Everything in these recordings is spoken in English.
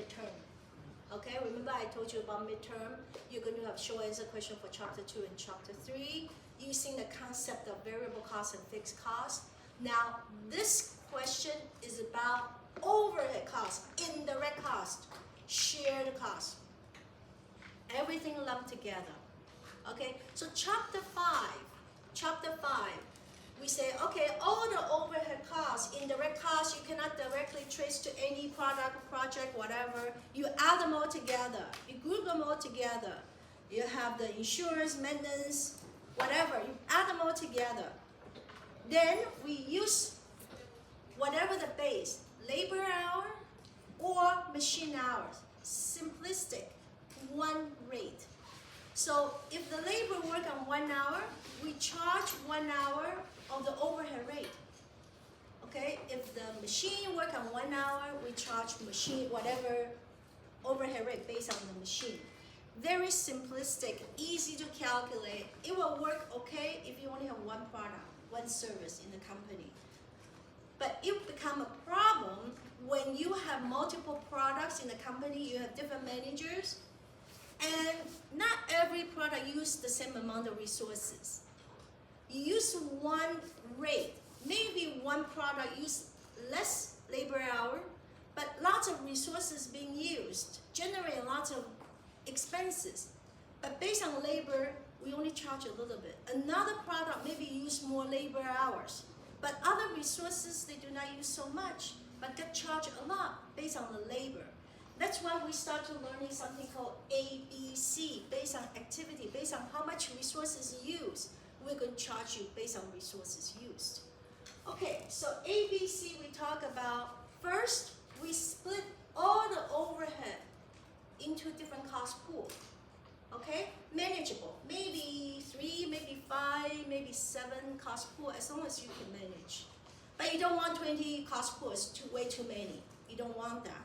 midterm. Okay, remember I told you about midterm. You're going to have short answer question for chapter 2 and chapter 3 using the concept of variable cost and fixed cost. Now, this question is about overhead cost, indirect cost, shared cost. Everything lumped together. Okay, so chapter 5, we say, okay, all the overhead costs, indirect costs, you cannot directly trace to any product, project, whatever. You add them all together. You group them all together. You have the insurance, maintenance, whatever. You add them all together. Then we use whatever the base, labor hour or machine hours. Simplistic, one rate. So if the labor work on 1 hour, we charge 1 hour of the overhead rate. Okay, if the machine work on 1 hour, we charge machine whatever overhead rate based on the machine. Very simplistic, easy to calculate. It will work okay if you only have one product, one service in the company. But it become a problem when you have multiple products in the company, you have different managers, and not every product uses the same amount of resources. You use one rate, maybe one product use less labor hour, but lots of resources being used, generate lots of expenses. But based on labor, we only charge a little bit. Another product maybe use more labor hours, but other resources, they do not use so much, but get charged a lot based on the labor. That's why we start to learning something called ABC, based on activity, based on how much resources you use. We're going to charge you based on resources used. Okay, so ABC we talk about, first we split all the overhead into different cost pool. Okay, manageable, maybe 3, maybe 5, maybe 7 cost pool, as long as you can manage. But you don't want 20 cost pools, way too many. You don't want that.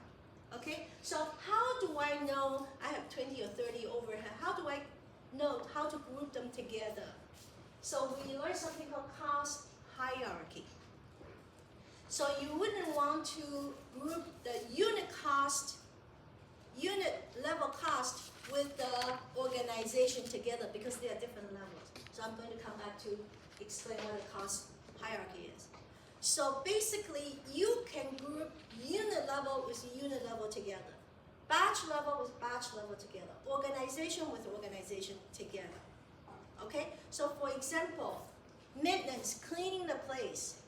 Okay, so how do I know I have 20 or 30 overhead? How do I know how to group them together? So we learned something called cost hierarchy. So you wouldn't want to group the unit cost, unit level cost with the organization together because they are different levels. So I'm going to come back to explain what a cost hierarchy is. So basically, you can group unit level with unit level together, batch level with batch level together, organization with organization together. Okay? So for example, maintenance, cleaning the place,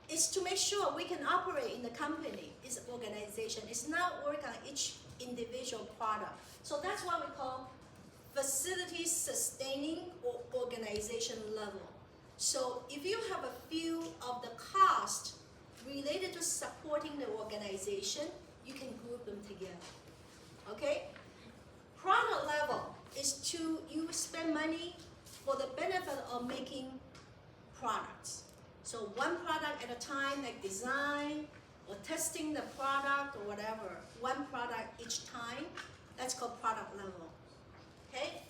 is to make sure we can operate in the company. It's organization. It's not work on each individual product. So that's what we call facility sustaining or organization level. So if you have a few of the cost related to supporting the organization, you can group them together. Okay? Product level is to you spend money for the benefit of making products. So one product at a time, like design or testing the product or whatever, one product each time, that's called product level. Okay?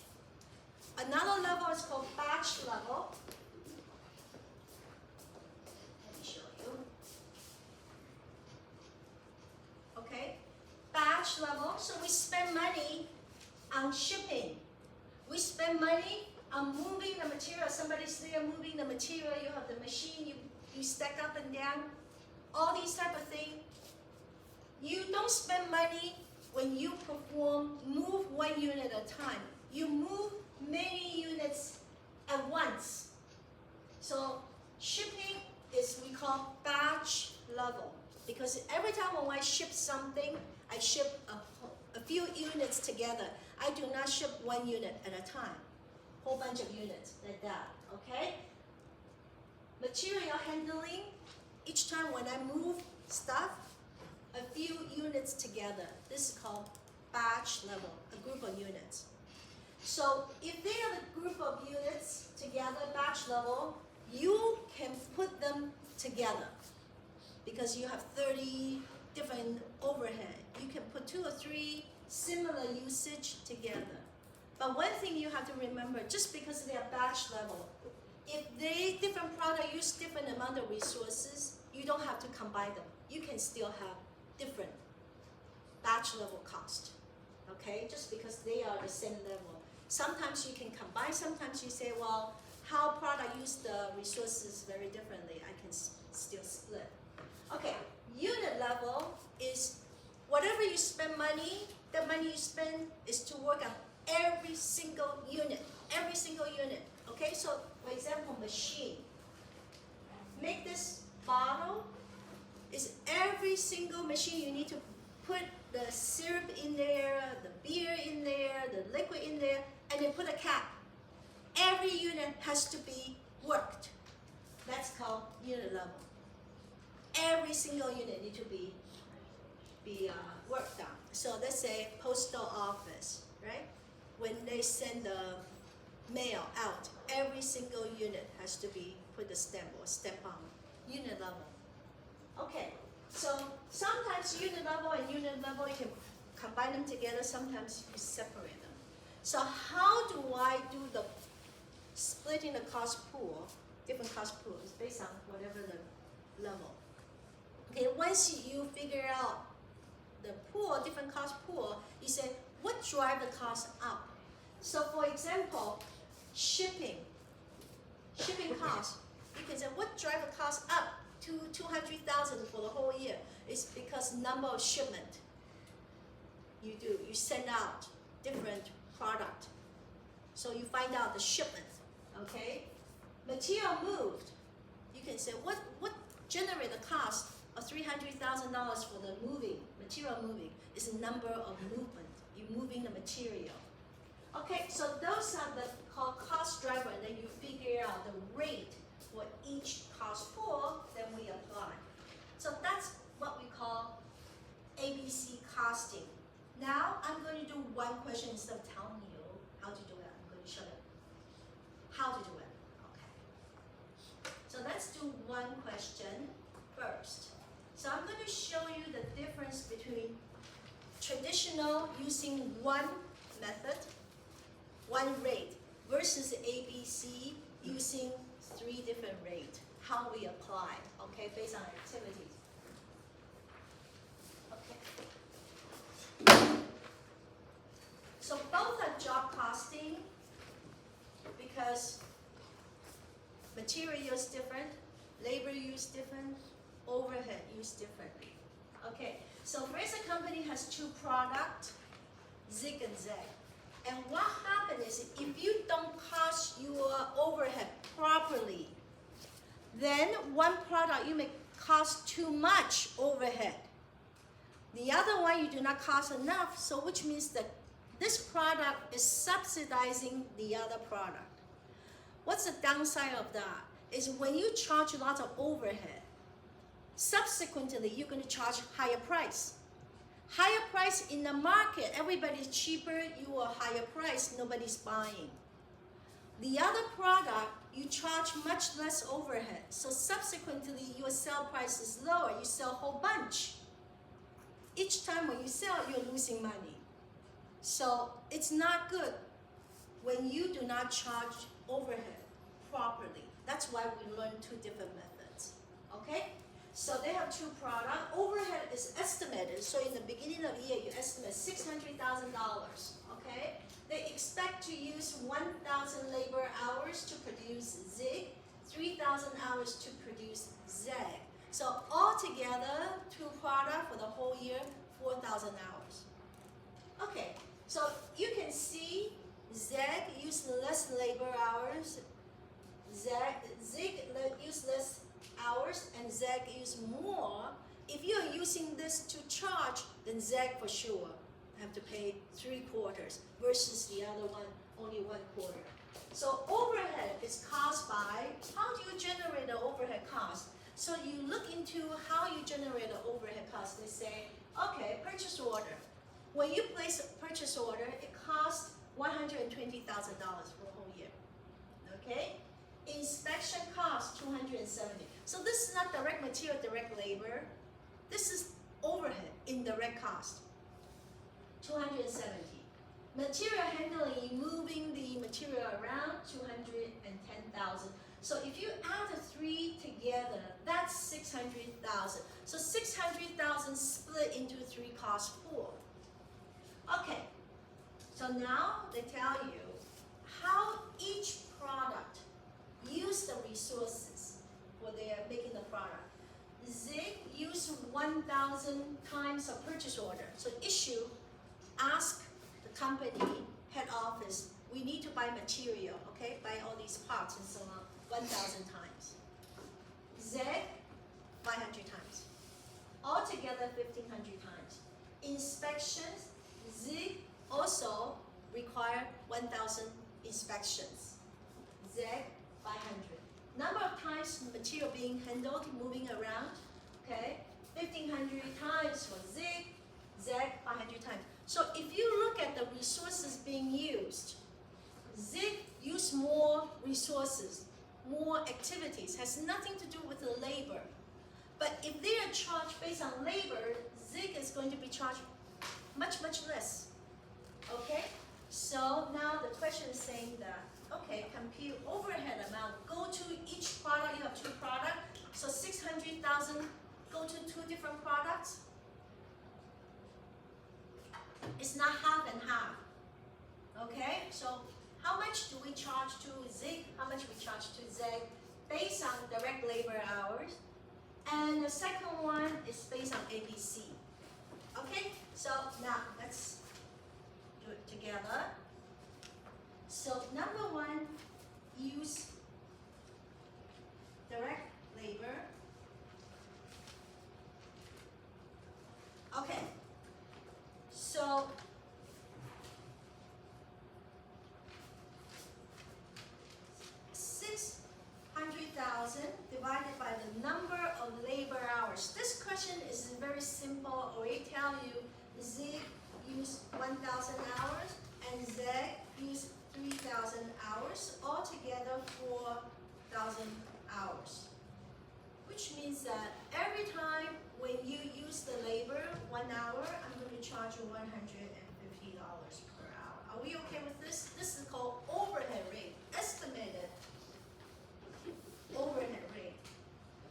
Another level is called batch level. Let me show you. Okay? Batch level, so we spend money on shipping. We spend money on moving the material. Somebody's there moving the material. You have the machine. You stack up and down. All these type of things. You don't spend money when you move one unit at a time. You move many units at once. So shipping is we call batch level because every time when I ship something, I ship a few units together. I do not ship one unit at a time. Whole bunch of units like that, okay? Material handling, each time when I move stuff, a few units together. This is called batch level, a group of units. So if they have a group of units together, batch level, you can put them together because you have 30 different overhead. You can put 2 or 3 similar usage together. But one thing you have to remember, just because they are batch level, if different product use different amount of resources, you don't have to combine them. You can still have different batch level cost. Okay, just because they are the same level. Sometimes you can combine, sometimes you say, well, how product use the resources very differently, I can still split. Okay, unit level is whatever you spend money, the money you spend is to work on every single unit, okay? So, for example, machine. Make this bottle, is every single machine you need to put the syrup in there, the beer in there, the liquid in there, and then put a cap. Every unit has to be worked. That's called unit level. Every single unit need to be worked on. So let's say postal office, right? When they send the mail out, every single unit has to be put a stamp or stamp on unit level. Okay, so sometimes unit level and unit level you can combine them together, sometimes you separate them. So how do I do the splitting the cost pool, different cost pools based on whatever the level. Okay, once you figure out the pool, different cost pool, you say, what drive the cost up? So for example, shipping cost, you can say, what drive the cost up to 200,000 for the whole year? It's because number of shipment you do, you send out different product. So you find out the shipment, okay? Material moved, you can say, what generate the cost of $300,000 for the material moving is the number of movement. You're moving the material. Okay, so those are the called cost driver, and then you figure out the rate for each cost pool, then we apply. So that's what we call ABC costing. Now I'm going to do one question instead of telling you how to do it. I'm going to show you how to do it. Okay. So let's do one question first. So I'm going to show you the difference between traditional using one method, one rate, versus ABC using 3 different rates, how we apply, okay, based on activities. Okay. So both are job costing because material use different, labor use different, overhead used differently. Okay, so first a company has 2 products, Zig and Zag. And what happens is if you don't cost your overhead properly, then one product you may cost too much overhead. The other one you do not cost enough, so which means that this product is subsidizing the other product. What's the downside of that? Is when you charge a lot of overhead, subsequently you're going to charge higher price. Higher price in the market, everybody's cheaper, you are higher price, nobody's buying. The other product, you charge much less overhead, so subsequently your sale price is lower, you sell a whole bunch. Each time when you sell, you're losing money. So it's not good when you do not charge overhead properly. That's why we learn 2 different methods, okay? So they have 2 products. Overhead is estimated. So in the beginning of the year, you estimate $600,000. Okay. They expect to use 1,000 labor hours to produce Zig, 3,000 hours to produce Zag. So altogether, 2 products for the whole year, 4,000 hours. Okay. So you can see Zag use less labor hours. Zig use less hours, and Zag use more. If you are using this to charge, then Zag for sure have to pay 3/4 versus the other one only 1/4. So overhead is caused by how do you generate the overhead cost? So you look into how you generate the overhead cost. They say, okay, purchase order. When you place a purchase order, it costs $120,000 for the whole year. Okay? Inspection cost $270. So this is not direct material, direct labor. This is overhead, indirect cost. $270. Material handling, moving the material around, $210,000. So if you add the 3 together, that's $600,000. So $600,000 split into 3 cost pool. So now they tell you how each product use the resources for their making the product. Zig use 1,000 times a purchase order. So issue, ask the company head office, we need to buy material, okay? Buy all these parts and so on, 1,000 times. Zeg, 500 times. Altogether, 1,500 times. Inspections, Zig also require 1,000 inspections. Zeg, 500. Number of times material being handled, moving around, okay? 1,500 times for Zig, Zeg, 500 times. So if you look at the resources being used, Zig use more resources, more activities, has nothing to do with the labor. But if they are charged based on labor, Zig is going to be charged much, much less. Okay? So now the question is saying that, okay, compute overhead amount, go to each product, you have two products, so 600,000 go to two different products. It's not half and half. Okay? So how much do we charge to Zig? How much we charge to Zeg based on direct labor hours? And the second one is based on ABC. Okay? So now let's do it together. So number one, use direct labor. Okay. So 600,000 divided by the number of labor hours. This question is very simple. Already tell you Zig use 1,000 hours and Zeg use 3,000 hours, altogether 4,000 hours. Which means that every time when you use the labor, 1 hour, I'm going to charge you $150 per hour. Are we okay with this? This is called overhead rate, estimated overhead rate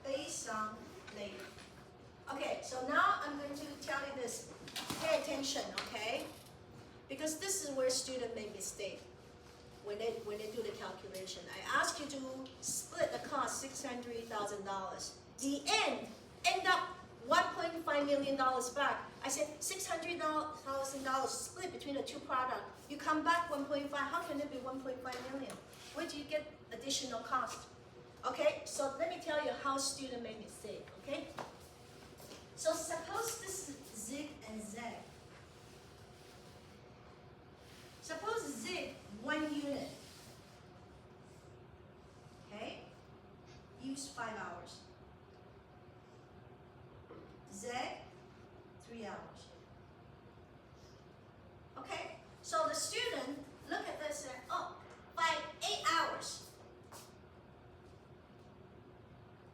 based on labor. Okay, so now I'm going to tell you this. Pay attention, okay? Because this is where students make mistake when they do the calculation. I ask you to split the cost $600,000. The end up $1.5 million back. I said $600,000 split between the two products. You come back 1.5. How can it be 1.5 million? Where do you get additional cost? Okay, so let me tell you how students make mistake. Okay, so suppose this is Zig and Zeg. Suppose Zig 1 unit. Okay, use 5 hours. Zeg 3 hours. Okay, so the student look at this and oh, 8 hours.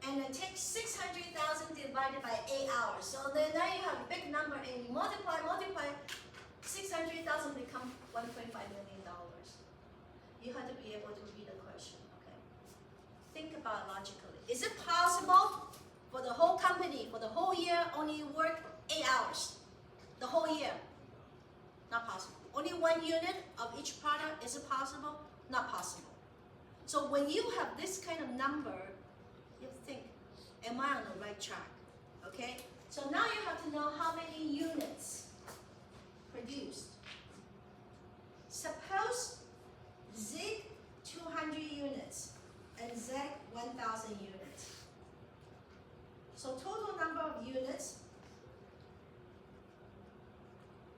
And then take 600,000 divided by 8 hours. So then now you have a big number and you multiply, 600,000 become $1.5 million. You have to be able to read the question, okay? Think about it logically. Is it possible for the whole company, for the whole year, only work 8 hours? The whole year? Not possible. Only 1 unit of each product, is it possible? Not possible. So when you have this kind of number, you have to think, am I on the right track? Okay? So now you have to know how many units produced. Suppose Zig 200 units and Zeg 1,000 units. So total number of units,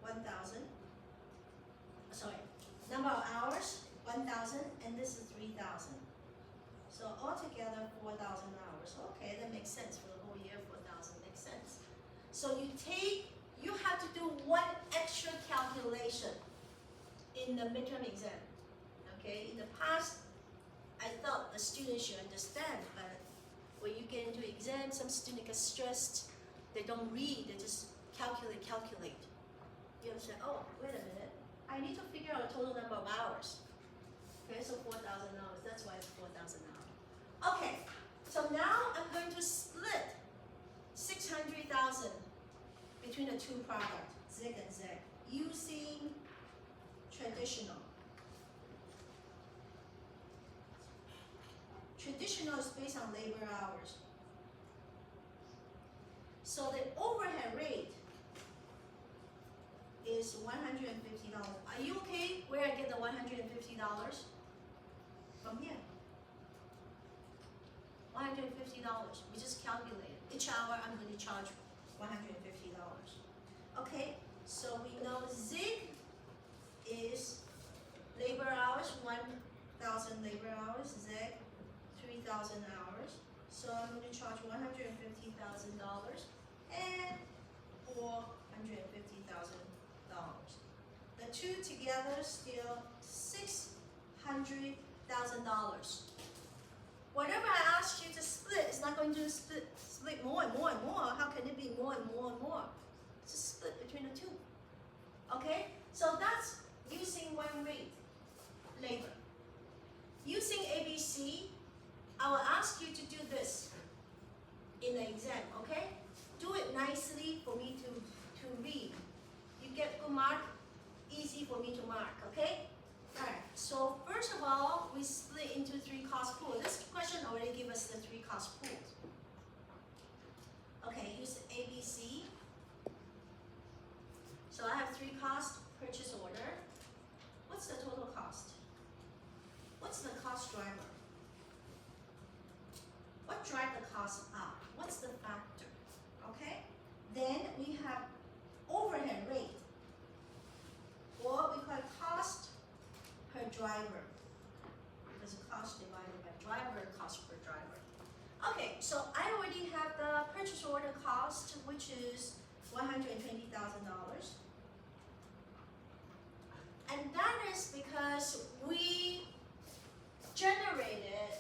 1,000. Sorry, number of hours, 1,000, and this is 3,000. So altogether 4,000 hours. Okay, that makes sense for the whole year. 4,000 makes sense. So you have to do one extra calculation in the midterm exam. Okay, in the past, I thought the students should understand, but when you get into exam, some students get stressed. They don't read. They just calculate. You understand? Oh, wait a minute. I need to figure out the total number of hours. Okay, so 4,000 hours. That's why it's 4,000 hours. Okay, so now I'm going to split 600,000 between the two products, Zig and Zeg, using traditional traditional. Traditional is based on labor hours. So the overhead rate is $150. Are you okay where I get the $150? From here. $150. We just calculate it. Each hour I'm going to charge $150. Okay, so we know zig is labor hours, 1,000 labor hours, zig 3,000 hours. So I'm going to charge $150,000 and $450,000. The two together still $600,000. Whatever I ask you to split, it's not going to split more and more and more. How can it be more and more and more? It's a split between the two. Okay? So that's using one rate, labor. Using ABC, I will ask you to do this in the exam, okay? Do it nicely for me to read. You get good mark, easy for me to mark, okay? Alright, so first of all, we split into three cost pools. This question already gives us the three cost pools. Okay, use ABC. So I have three cost purchase order. What's the total cost? What's the cost driver? What drives the cost up? What's the factor? Okay? Then we have overhead rate, or we call it cost per driver, because cost divided by driver, cost per driver. Okay, so I already have the purchase order cost, which is $120,000. And that is because we generated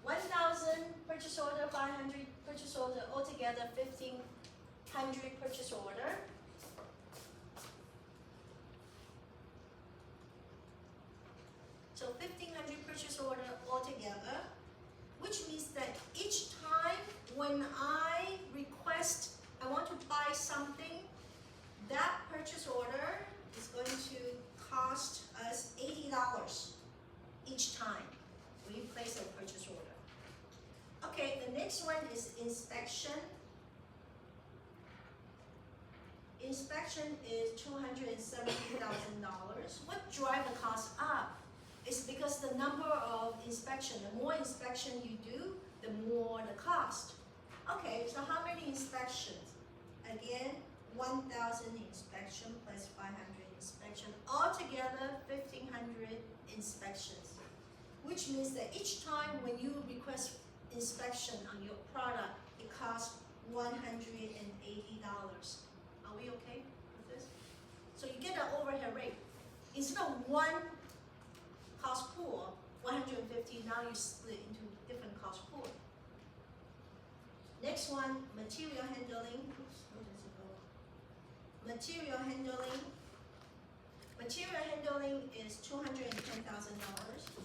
1,000 purchase order, 500 purchase order, altogether 1,500 purchase order. So 1,500 purchase order altogether, which means that each time when I request, I want to buy something, that purchase order is going to cost us $80 each time we place a purchase order. Okay, the next one is inspection. Inspection is $270,000. What drives the cost up? It's because the number of inspection, the more inspection you do, the more the cost. Okay, so how many inspections? Again, 1,000 inspection plus 500 inspection. Altogether, 1,500 inspections. Which means that each time when you request inspection on your product, it costs $180. Are we okay with this? So you get an overhead rate. Instead of one cost pool, 150, now you split into different cost pool. Next one, material handling. Oops, where does it go? Material handling. Material handling is $210,000.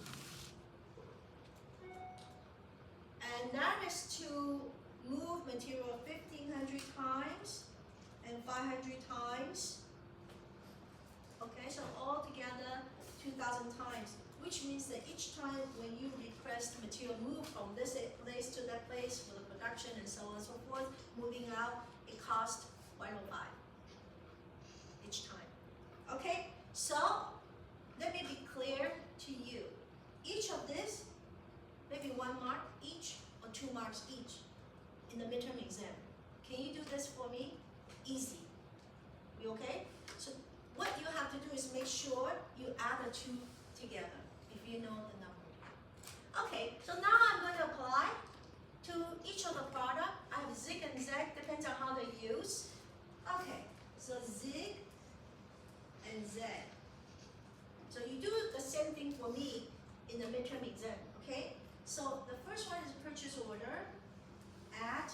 And that is to move material 1,500 times and 500 times. Okay, so altogether 2,000 times, which means that each time when you request material move from this place to that place for the production and so on and so forth, moving out, it costs $105 each time. Okay, so let me be clear to you. Each of this, maybe 1 mark each or 2 marks each in the midterm exam. Can you do this for me? Easy. You okay? So what you have to do is make sure you add the two together if you know the number. Okay, so now I'm going to apply to each of the product. I have zig and zag, depends on how they use. Okay, so zig and zag. So you do the same thing for me in the midterm exam, okay? So the first one is purchase order at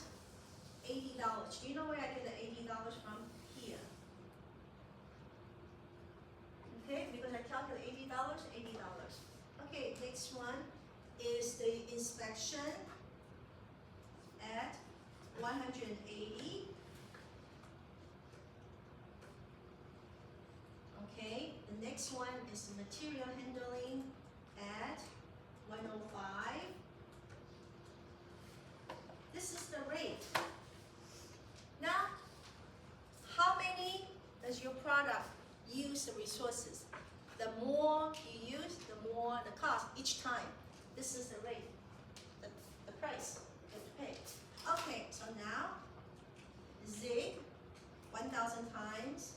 $80. Do you know where I get the $80 from? Here. Okay, because I calculate $80. Okay, next one is the inspection at 180. Okay, the next next one is material handling at 105. This is the rate. Now, how many does your product use the resources? The more you use, the more the cost each time. This is the rate, the price you have to pay. Okay, so now, zig, 1,000 times,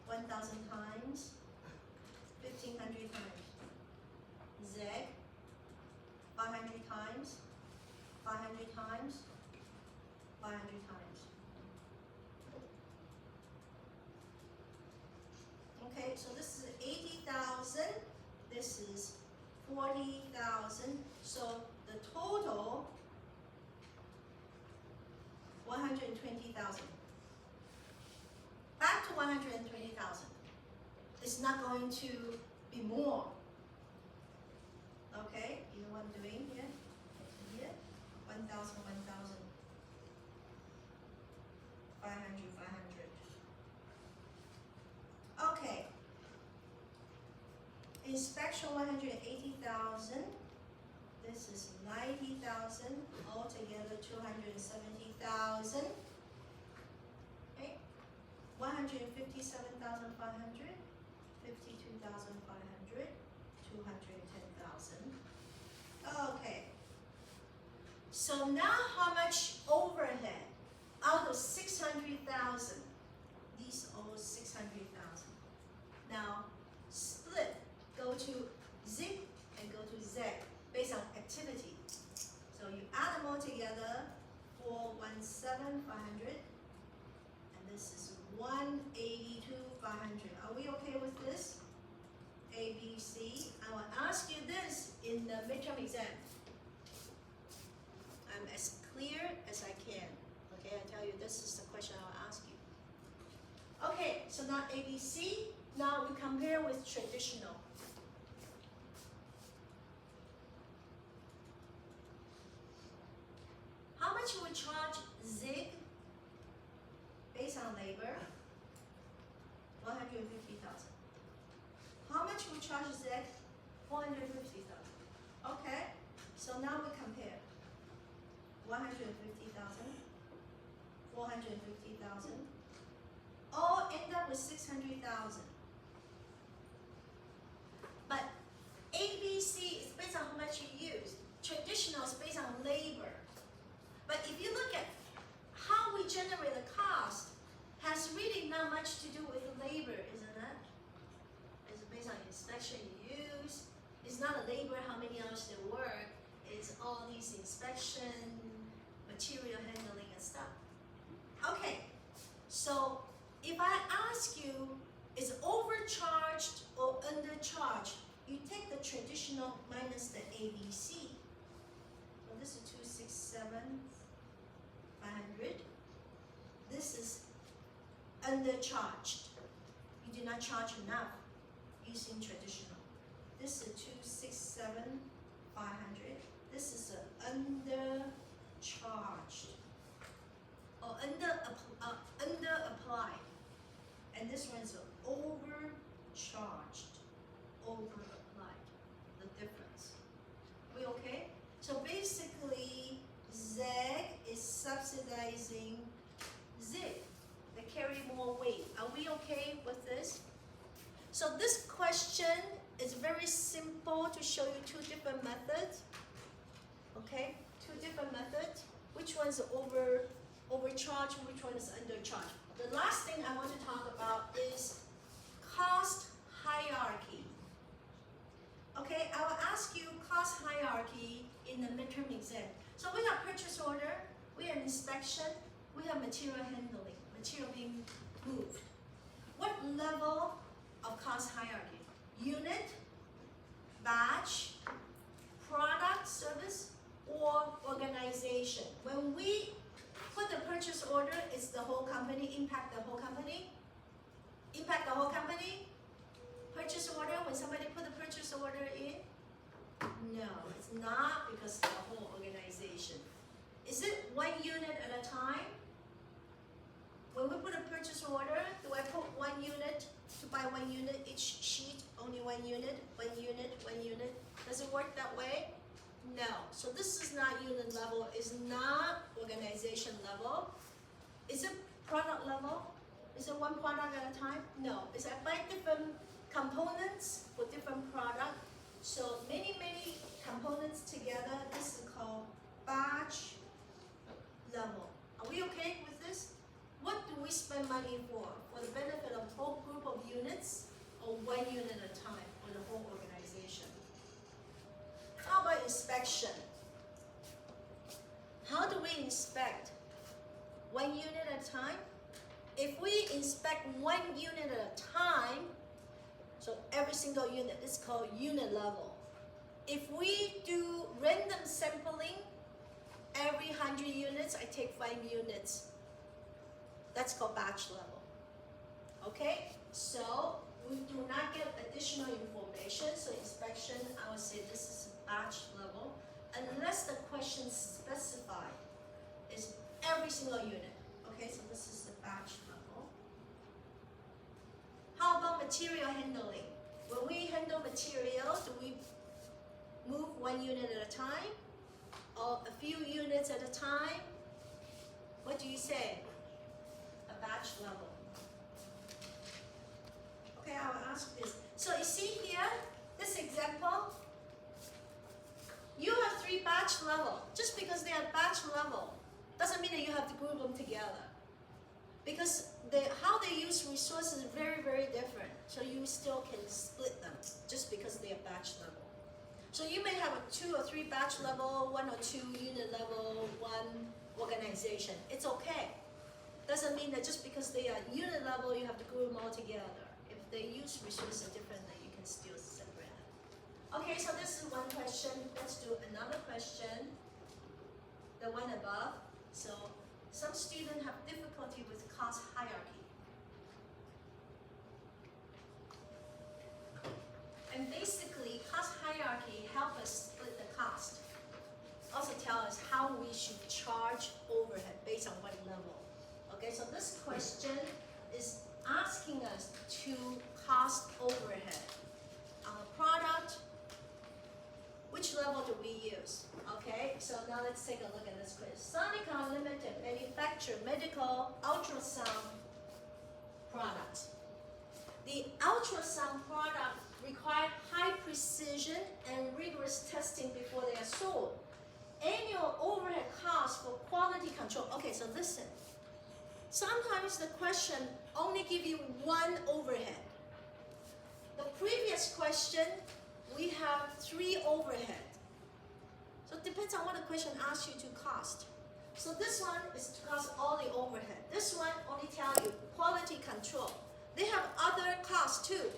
1,000 times, 1,500 times. Zeg, 500 times, 500 times, 500 times. Okay, so this is 80,000, this is 40,000, so the total 120,000. Back to 120,000. It's not going to be more. Okay, you know what I'm doing here? Here, 1,000, 1,000, 500, 500. Okay. Inspection 180,000. This is 90,000. Altogether 270,000. Okay. 157,500. 52,500. 210,000. Okay. So now how much overhead out of 600,000? These are 600,000. Now split, go to zig and go to zeg based on activity. So you add them all together, 417,500, and this is 182,500. Are we okay with this? A, B, C. I will ask you this in the midterm exam. I'm as clear as I can. Okay, I tell you this is the question I will ask you. Okay, so now A, B, C. Now we compare with traditional. How much you would charge zig based on labor? 150,000. How much we charge zeg? 450,000. Okay, so now we compare. 150,000, 450,000. All end up with 600,000. But ABC is based on how much you use. Traditional is based on labor. But if you look at how we generate the cost, has really not much to do with labor, isn't it? It's based on inspection you use. It's not a labor, how many hours they work. It's all these inspection, material handling and stuff. Okay, so if I ask you, is overcharged or undercharged? You take the traditional minus the ABC. So this is 267,500. This is undercharged. You did not charge enough using traditional. This is 267,500. This is undercharged or under applied, and this one is overcharged, over applied. The difference. We okay? So basically, zeg is subsidizing zig. They carry more weight. Are we okay with this? So this question is very simple to show you two different methods. Okay, two different methods. Which one is overcharged? Which one is undercharged? The last thing I want to talk about is cost hierarchy. Okay, I will ask you cost hierarchy in the midterm exam. So we have purchase order, we have inspection, we have material handling, material being moved. What level of cost hierarchy? Unit, batch, product, service, or organization? When we put the purchase order, it's the whole company, impact the whole company? Impact the whole company? Purchase order, when somebody put the purchase order in? No, it's not, because it's the whole organization. Is it one unit at a time? When we put a purchase order, do I put 1 unit to buy 1 unit each sheet one unit, one unit, one unit. Does it work that way? No. So this is not unit level, it's not organization level. Is it product level? Is it one product at a time? No. It's by different components for different product. So many components together. This is called batch level. Are we okay with this? What do we spend money for? For the benefit of a whole group of units or one unit at a time for the whole organization? How about inspection? How do we inspect? One unit at a time? If we inspect one unit at a time, so every single unit is called unit level. If we do random sampling, every 100 units, I take 5 units. That's called batch level. Okay? So we do not get additional information. So inspection, I would say this is batch level, unless the question specified is every single unit. Okay, so this is the batch level. How about material handling? When we handle material, do we move one unit at a time or a few units at a time? What do you say? A batch level. Okay, I will ask this. So you see here, this example, you have 3 batch level. Just because they are batch level doesn't mean that you have to group them together. Because how they use resources is very different. So you still can split them just because they are batch level. So you may have a 2 or 3 batch level, 1 or 2 unit level, 1 organization. It's okay. Doesn't mean that just because they are unit level, you have to group them all together. If they use resources differently, you can still separate them. Okay, so this is one question. Let's do another question. The one above. So some students have difficulty with cost hierarchy. And basically, cost hierarchy helps us split the cost. Also tell us how we should charge overhead based on what level. Okay, so this question is asking us to cost overhead on a product. Which level do we use? Okay, so now let's take a look at this quiz. Sonicon Limited manufacture medical ultrasound products. The ultrasound product require high precision and rigorous testing before they are sold. Annual overhead costs for quality control. Okay, so listen. Sometimes the question only give you one overhead. The previous question, we have 3 overhead. So it depends on what the question asks you to cost. So this one is to cost all the overhead. This one only tell you quality control. They have other costs too.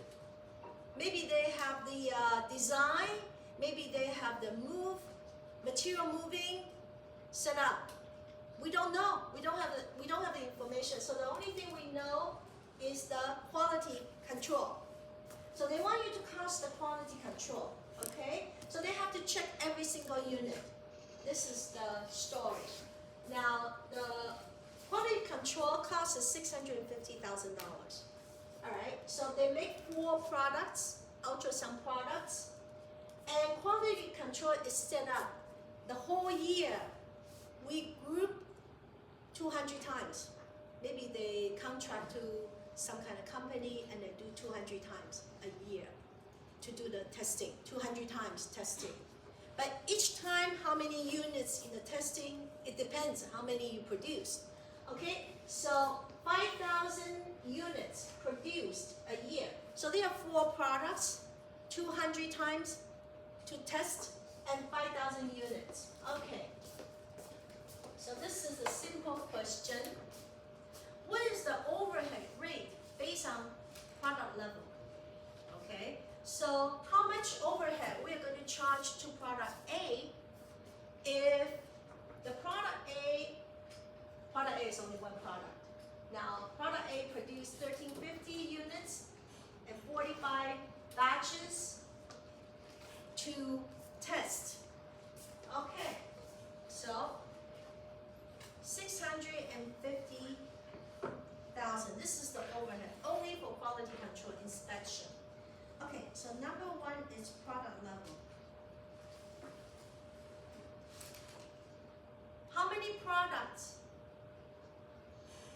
Maybe they have the design, maybe they have the material moving, set up. We don't know. We don't have the information. So the only thing we know is the quality control. So they want you to cost the quality control. Okay? So they have to check every single unit. This is the story. Now the quality control cost is $650,000. Alright, so they make 4 products, ultrasound products, and quality control is set up the whole year. We group 200 times. Maybe they contract to some kind of company and they do 200 times a year to do the testing, 200 times testing. But each time, how many units in the testing, it depends how many you produce. Okay, so 5,000 units produced a year. So they have 4 products, 200 times to test, and 5,000 units. Okay. So this is a simple question. What is the overhead rate based on product level? Okay. So how much overhead we are going to charge to product A if the product A is only one product. Now, product A produced 1350 units and 45 batches to test. Okay, so 650,000. This is the overhead, only for quality control inspection. Okay, so number one is product level. How many products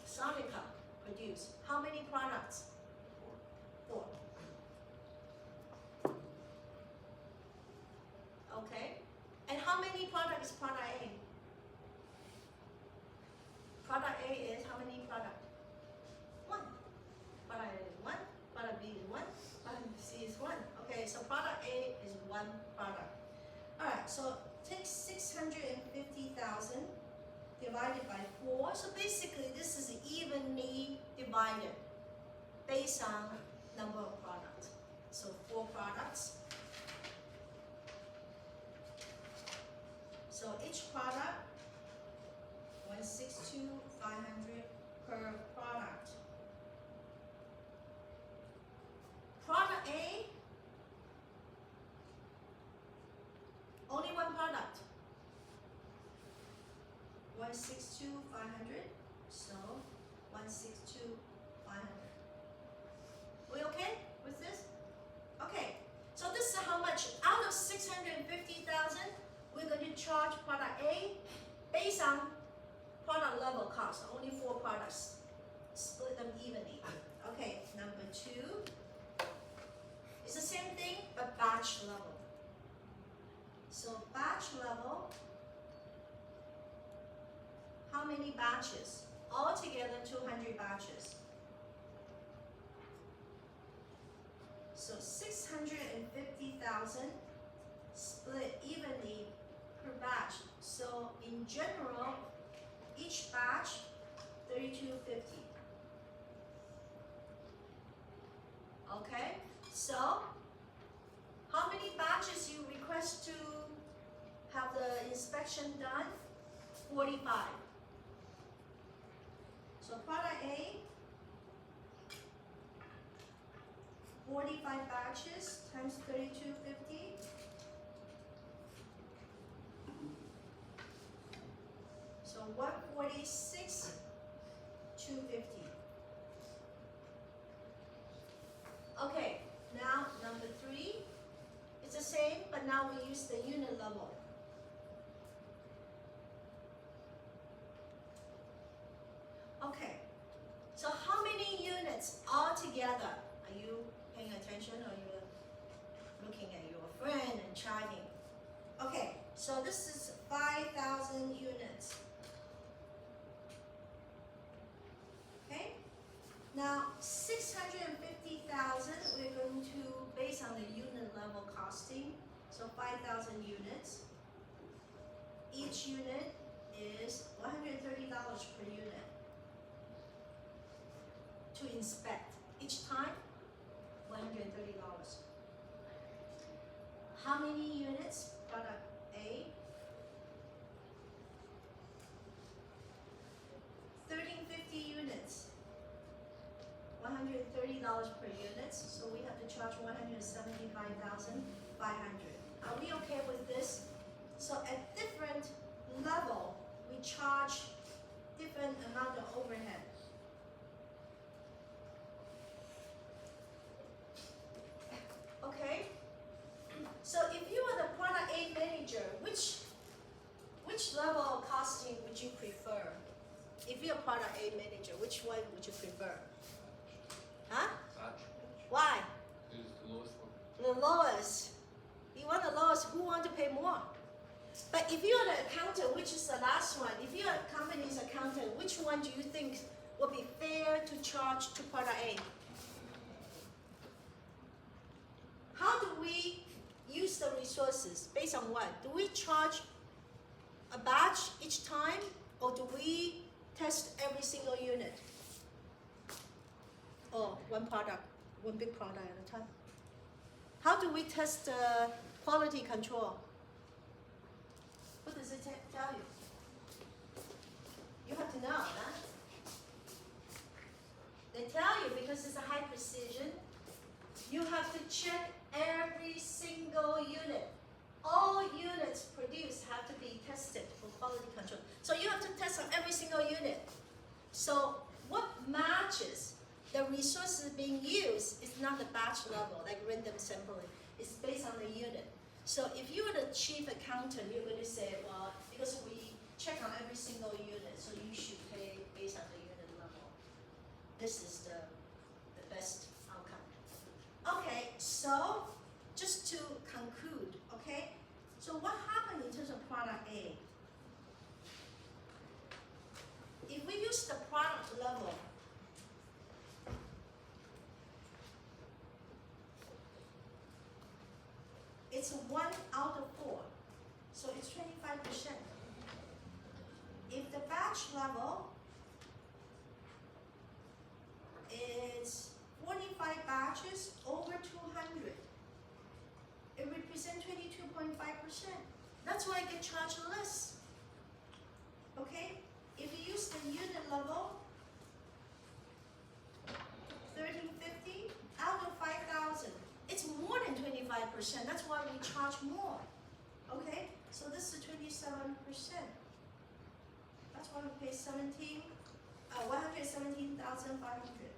Sonica produce? How many products? 4. Okay. And how many products is product A? Product A is how many products? 1. Product A is 1. Product B is 1. Product C is 1. Okay, so product A is 1 product. Alright, so take 650,000 divided by 4. So basically this is evenly divided based on number of products. So 4 products. So each product 162,500 per product. Product A, only 1 product. 162,500. So 162,500. We okay with this? Okay. So this is how much out of 650,000 we're going to charge product A based on product level cost. Only 4 products. Split them evenly. Okay. Number 2. It's the same thing but batch level. So batch level. How many batches? Altogether 200 batches. So 650,000 split evenly per batch. So in general, each batch 3250. Okay, so how many batches you request to have the inspection done? 45. So product A, 45 batches times 3250. So 146, 250. Okay, now number 3. It's the same, but now we use the unit level. Okay, so how many units altogether? Are you paying attention or you're looking at your friend and charting? Okay, so this is 5,000 units. Okay, now 650,000 we're going to base on the unit level costing. So 5,000 units. Each unit is $130 per unit to inspect. Each time, $130. How many units? Product A. 1350 units. $130 per unit. So we have to charge 175,500. Are we okay with this? So at different level, we charge different amount of overhead. Okay, so if you are the product A manager, which level of costing would you prefer? If you're a product A manager, which one would you prefer? Huh? Why? It's the lowest one. The lowest. You want the lowest, who want to pay more? But if you're the accountant, which is the last one, if you're a company's accountant, which one do you think would be fair to charge to product A? How do we use the resources? Based on what? Do we charge a batch each time, or do we test every single unit? Or one product, one big product at a time? How do we test the quality control? What does it tell you? You have to know, huh? They tell you because it's a high precision. You have to check every single unit. All units produced have to be tested for quality control. So you have to test on every single unit. So what matches the resources being used is not the batch level, like random sampling. It's based on the unit. So if you're the chief accountant, you're going to say, well, because we check on every single unit, so you should pay based on the unit level. This is the best outcome. Okay, so just to conclude, okay, so what happened in terms of product A? If we use the product level, it's 1 out of 4, so it's 25%. If the batch level is 45 batches over 200, it represents 22.5%. That's why I get charged less. Okay? If you use the unit level, 1350 out of 5,000, it's more than 25%. That's why we charge more. Okay? So this is 27%. That's why we pay 117,500.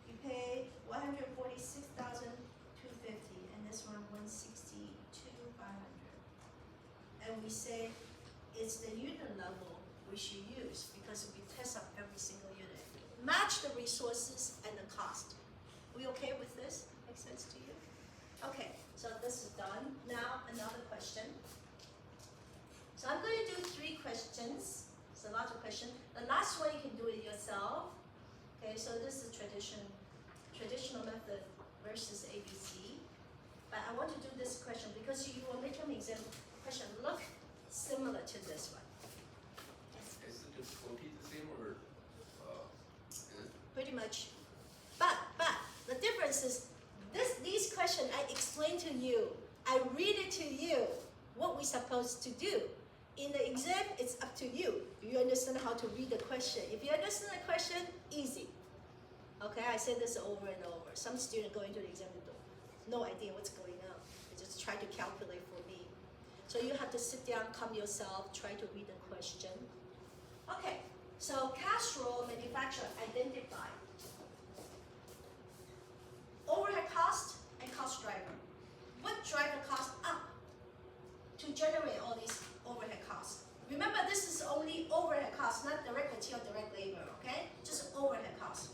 You pay 146,250, and this one 162,500. And we say it's the unit level we should use because we test up every single unit. Match the resources and the cost. We okay with this? Make sense to you? Okay, so this is done. Now another question. So I'm going to do 3 questions. It's a lot of questions. The last one you can do it yourself. Okay, so this is traditional method versus ABC. But I want to do this question because you will make an exam question look similar to this one. Is the difficulty the same or Pretty much. But the difference is these questions I explain to you. I read it to you what we're supposed to do. In the exam, it's up to you. Do you understand how to read the question? If you understand the question, easy. Okay, I say this over and over. Some student go into the exam and no idea what's going on. They just try to calculate for me. So you have to sit down, calm yourself, try to read the question. Okay, so cash roll manufacturer identified. Overhead cost and cost driver. What drive the cost up to generate all these overhead costs? Remember, this is only overhead costs, not direct material, direct labor, okay? Just overhead costs.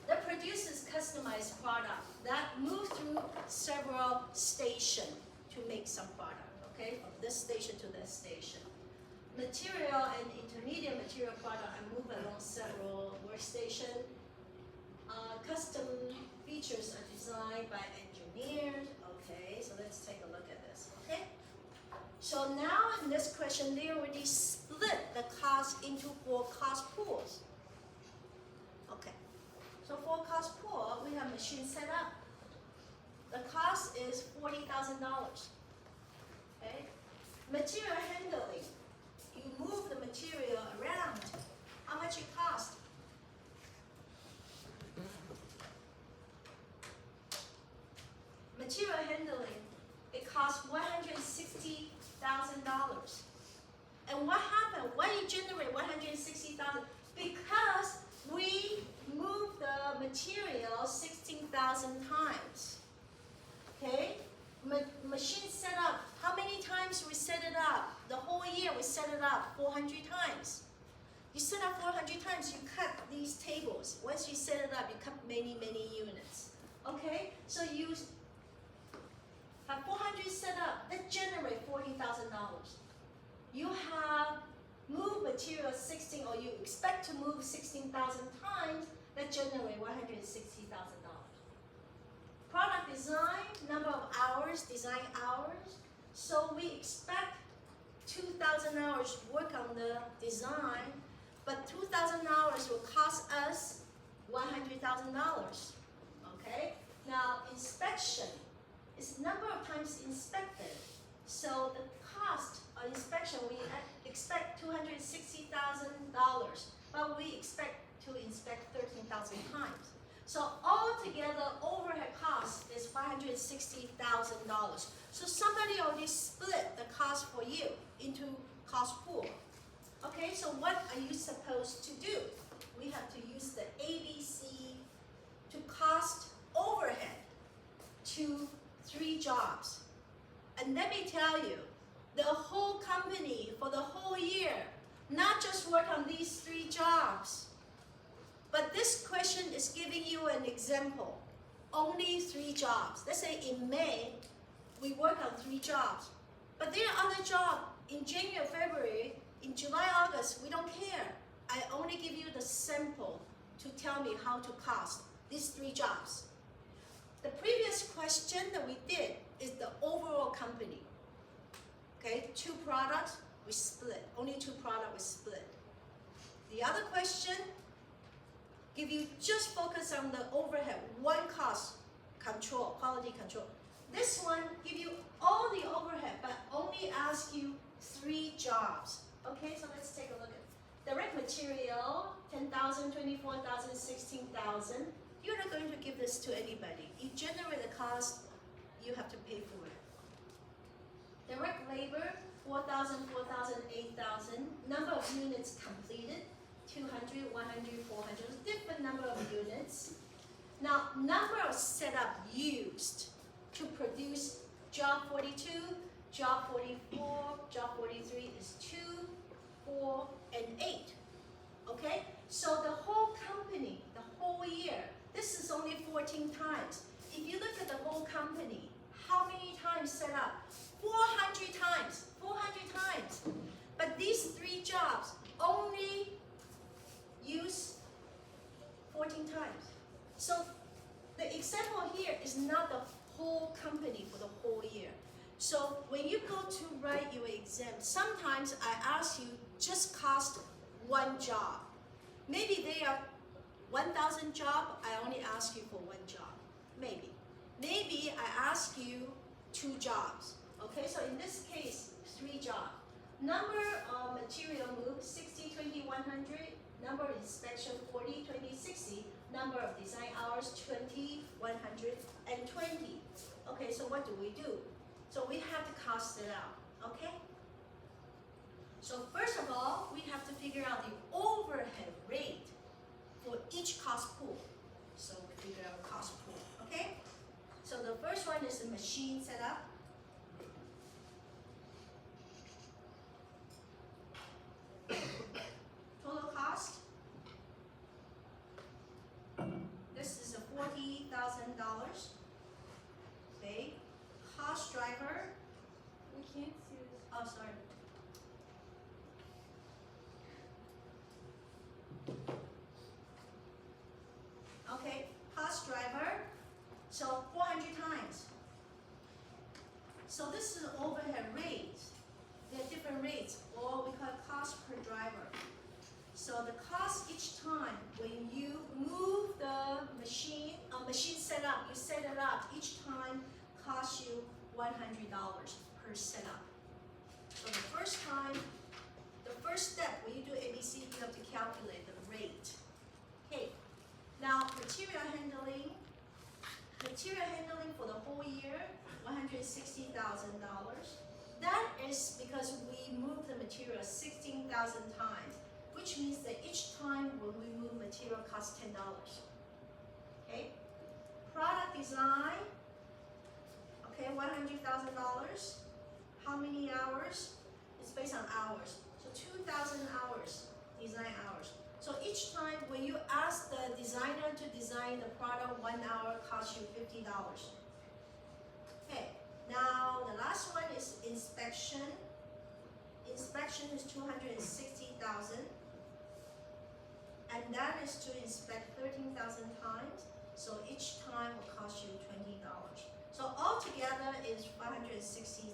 The producer's customized product that move through several stations to make some product, okay? From this station to that station. Material and intermediate material product are moved along several workstations. Custom features are designed by engineers. Okay, so let's take a look at this, okay? So now in this question, they already split the cost into 4 cost pools. Okay, so 4 cost pool, we have machine set up. The cost is $40,000, okay? Material handling, you move the material around. How much it cost? Material handling, it costs $160,000. And what happened? Why you generate $160,000? Because we move the material 16,000 times. Okay? Machine set up. How many times we set it up? The whole year we set it up 400 times. You set up 400 times, you cut these tables. Once you set it up, you cut many, many units. Okay? So you have 400 set up, that generate $40,000. You have moved material 16, or you expect to move 16,000 times, that generate $160,000. Product design, number of hours, design hours. So we expect 2,000 hours work on the design, but 2,000 hours will cost us $100,000. Okay? Now inspection is number of times inspected. So the cost of inspection, we expect $260,000, but we expect to inspect 13,000 times. So altogether, overhead cost is $560,000. So somebody already split the cost for you into cost pool. Okay, so what are you supposed to do? We we have to use the ABC to cost overhead to 3 jobs. And let me tell you, the whole company for the whole year, not just work on these 3 jobs, but this question is giving you an example. Only 3 jobs. Let's say in May, we work on 3 jobs. But there are other jobs in January, February, in July, August, we don't care. I only give you the sample to tell me how to cost these 3 jobs. The previous question that we did is the overall company. Okay, 2 products, we split. Only 2 products, we split. The other question, give you just focus on the overhead, 1 cost control, quality control. This one give you all the overhead, but only ask you 3 jobs. Okay, so let's take a look at direct material, 10,000, 24,000, 16,000. You're not going to give this to anybody. You generate the cost, you have to pay for it. Direct labor, 4,000, 4,000, 8,000. Number of units completed, 200, 100, 400, different number of units. Now, number of setup used to produce job 42, job 44, job 43 is 2, 4, and 8. Okay? So the whole company, the whole year, this is only 14 times. If you look at the whole company, how many times set up? 400 times, 400 times. But these 3 jobs only use 14 times. So the example here is not the whole company for the whole year. So when you go to write your exam, sometimes I ask you just cost 1 job. Maybe they are 1,000 job, I only ask you for 1 job. Maybe. Maybe I ask you 2 jobs. Okay, so in this case, 3 jobs. Number of material moved, 60, 20, 100. Number of inspection, 40, 20, 60. Number of design hours, 20, 100, and 20. Okay, so what do we do? So we have to cost it out, okay? So first of all, we have to figure out the overhead rate for each cost pool. So we figure out cost pool, okay? So the first one is the machine setup. Total cost. This is a $40,000. Okay. Cost driver. We can't see this. Oh, sorry. Okay, cost driver. So 400 times. So this is overhead rate. There are different rates, or we call it cost per driver. So the cost each time when you move the machine, machine setup, you set it up, each time costs you $100 per setup. So the first time, the first step when you do ABC, you have to calculate the rate. Okay. Now material handling. Material handling for the whole year, $160,000. That is because we move the material 16,000 times, which means that each time when we move material costs $10. Okay? Product design, okay, $100,000. How many hours? It's based on hours. So 2,000 hours, design hours. So each time when you ask the designer to design the product, 1 hour costs you $50. Okay, now the last one is inspection. Inspection is $260,000. And that is to inspect 13,000 times. So each time will cost you $20. So altogether is $560,000.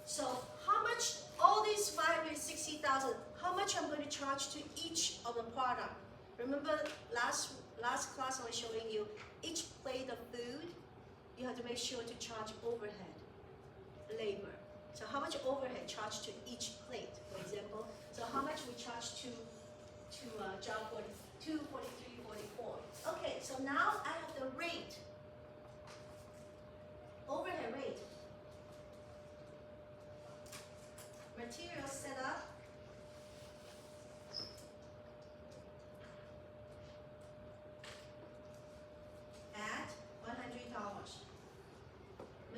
So how much, all these $560,000, how much I'm going to charge to each of the product? Remember last class I was showing you, each plate of food, you have to make sure to charge overhead, labor. So how much overhead charged to each plate, for example? So how much we charge to job 42, 43, 44. Okay, so now I have the rate, overhead rate. Material setup,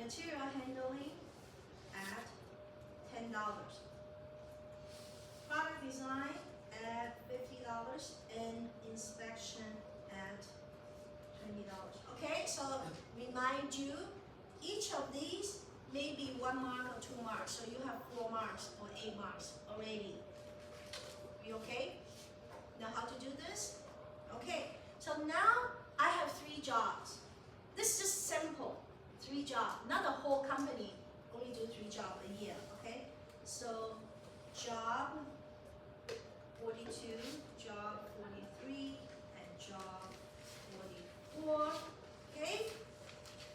material handling at $10. Product design at $50 and inspection at $20. Okay, so remind you, each of these may be 1 mark or 2 marks, so you have 4 marks or 8 marks already. You okay? Know how to do this? Okay, so now I have 3 jobs. This is just simple, 3 jobs. Not the whole company only do 3 jobs a year, okay? So job 42, job 43, and job 44, okay?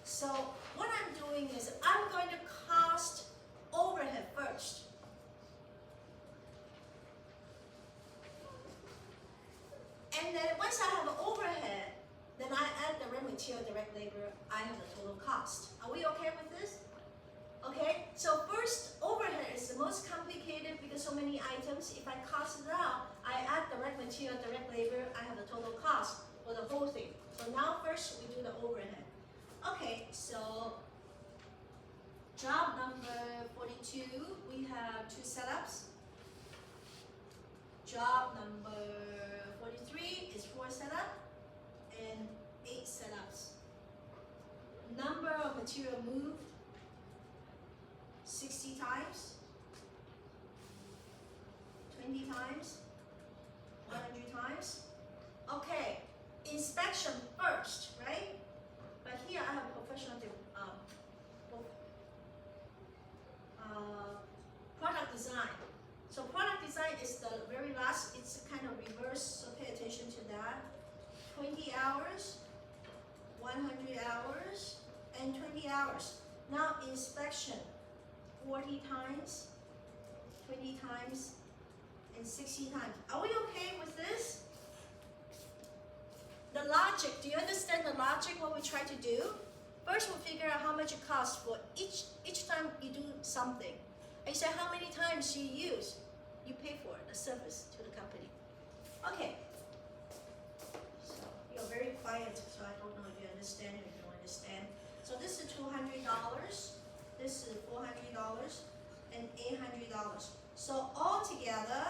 So what I'm doing is I'm going to cost overhead first. And then once I have overhead, then I add direct material, direct labor, I have the total cost. Are we okay with this? Okay, so first, overhead is the most complicated because so many items. If I cost it out, I add direct material, direct labor, I have the total cost for the whole thing. So now first we do the overhead. Okay, so job number 42, we have 2 setups. Job number 43 is 4 setup and 8 setups. Number of material moved 60 times, 20 times, 100 times. Okay, inspection first, right? But here I have professional product design. So product design is the very last, it's kind of reverse, so pay attention to that. 20 hours, 100 hours, and 20 hours. Now inspection, 40 times, 20 times, and 60 times. Are we okay with this? The logic, do you understand the logic, what we try to do? First we'll figure out how much it costs for each time you do something. And you say how many times you use, you pay for the service to the company. Okay. So you're very quiet, so I don't know if you understand or if you don't understand. So this is $200, this is $400, and $800. So altogether,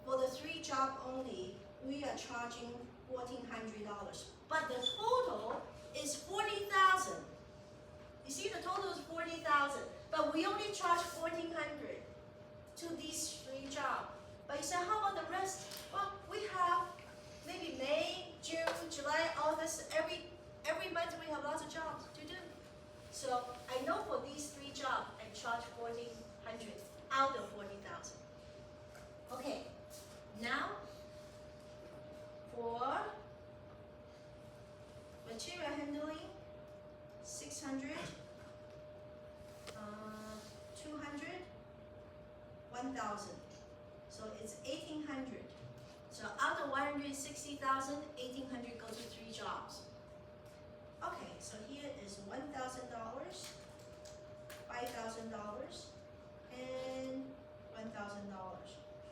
for the 3 jobs only, we are charging $1,400. But the total is $40,000. You see, the total is $40,000, but we only charge $1,400 to these 3 jobs. But you say, how about the rest? Well, we have maybe May, June, July, August. Every month we have lots of jobs to do. So I know for these 3 jobs, I charge $1,400 out of $40,000. Okay, now for material handling, 600, 200, 1,000. So it's 1,800. So out of 160,000, 1,800 goes to 3 jobs. Okay, so here is $1,000, $5,000, and $1,000.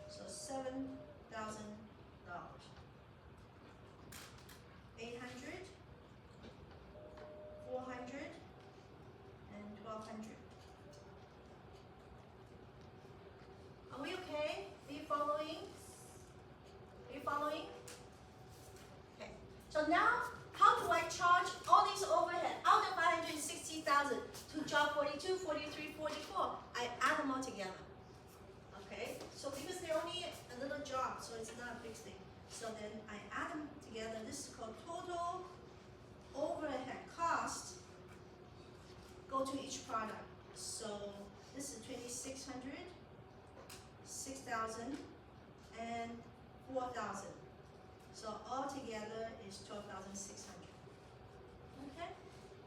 So $7,000. 800, 400, and 1,200. Are we okay? Are you following? Are you following? Okay. So now, how do I charge all these overhead out of 560,000 to job 42, 43, 44? I add them all together. Okay. So because they're only a little job, so it's not a big thing. So then I add them together. This is called total overhead cost. Go to each product. So this is 2,600, 6,000, and 4,000. So altogether is 12,600. Okay.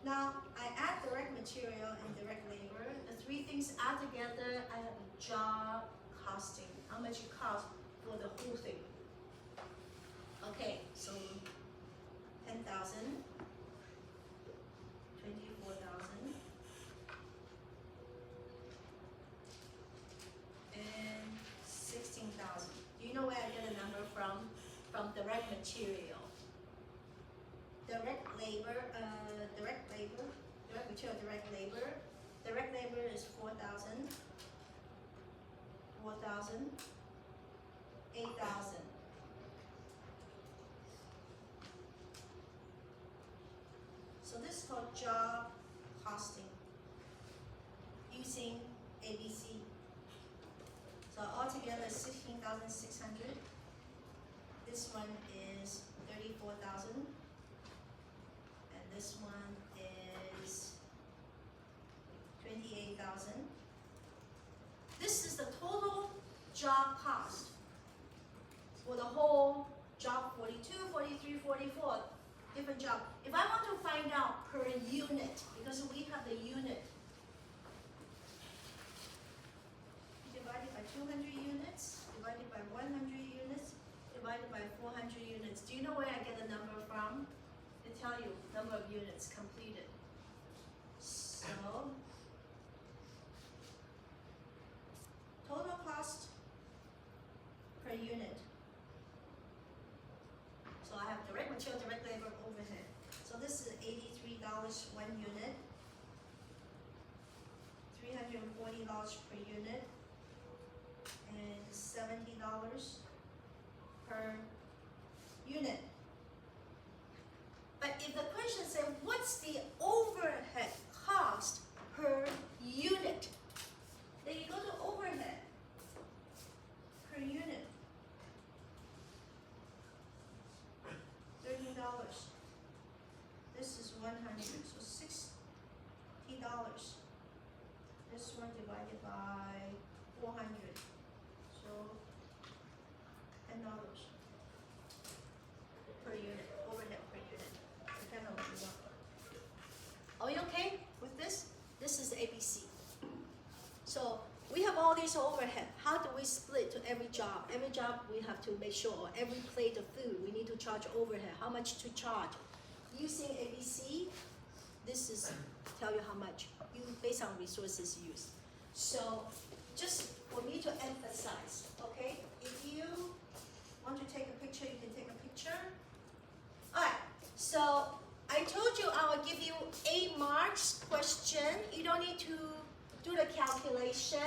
Now I add direct material and direct labor. The 3 things add together. I have a job costing. How much it costs for the whole thing. Okay, so 10,000, 24,000, and 16,000. Do you know where I get a number from? From direct material. Direct material, direct labor Direct labor is 4,000, 4,000, 8,000. So this is called job costing using ABC. So altogether 16,600. This one is 34,000. And this one is 28,000. This is the total job cost for the whole job 42, 43, 44, different job. If I want to find out per unit, because we have the unit, divided by 200 units, divided by 100 units, divided by 400 units. Do you know where I get the number from? They tell you number of units completed. So, total cost per unit. So I have direct material, direct labor, overhead. So this is $83 one unit, $340 per unit, and $70 per unit. But if the question says, what's the overhead cost per unit? Then you go to overhead per unit. $13. This is 100, so $60. This one divided by 400, so $10 per unit, overhead per unit. Depends on what you want. Are you okay with this? This is ABC. So we have all these overhead. How do we split to every job? Every job we have to make sure, or every plate of food, we need to charge overhead. How much to charge? Using ABC, this is tell you how much, based on resources used. So just for me to emphasize, okay? If you want to take a picture, you can take a picture. All right, so I told you I will give you 8 marks question. You don't need to do the calculation.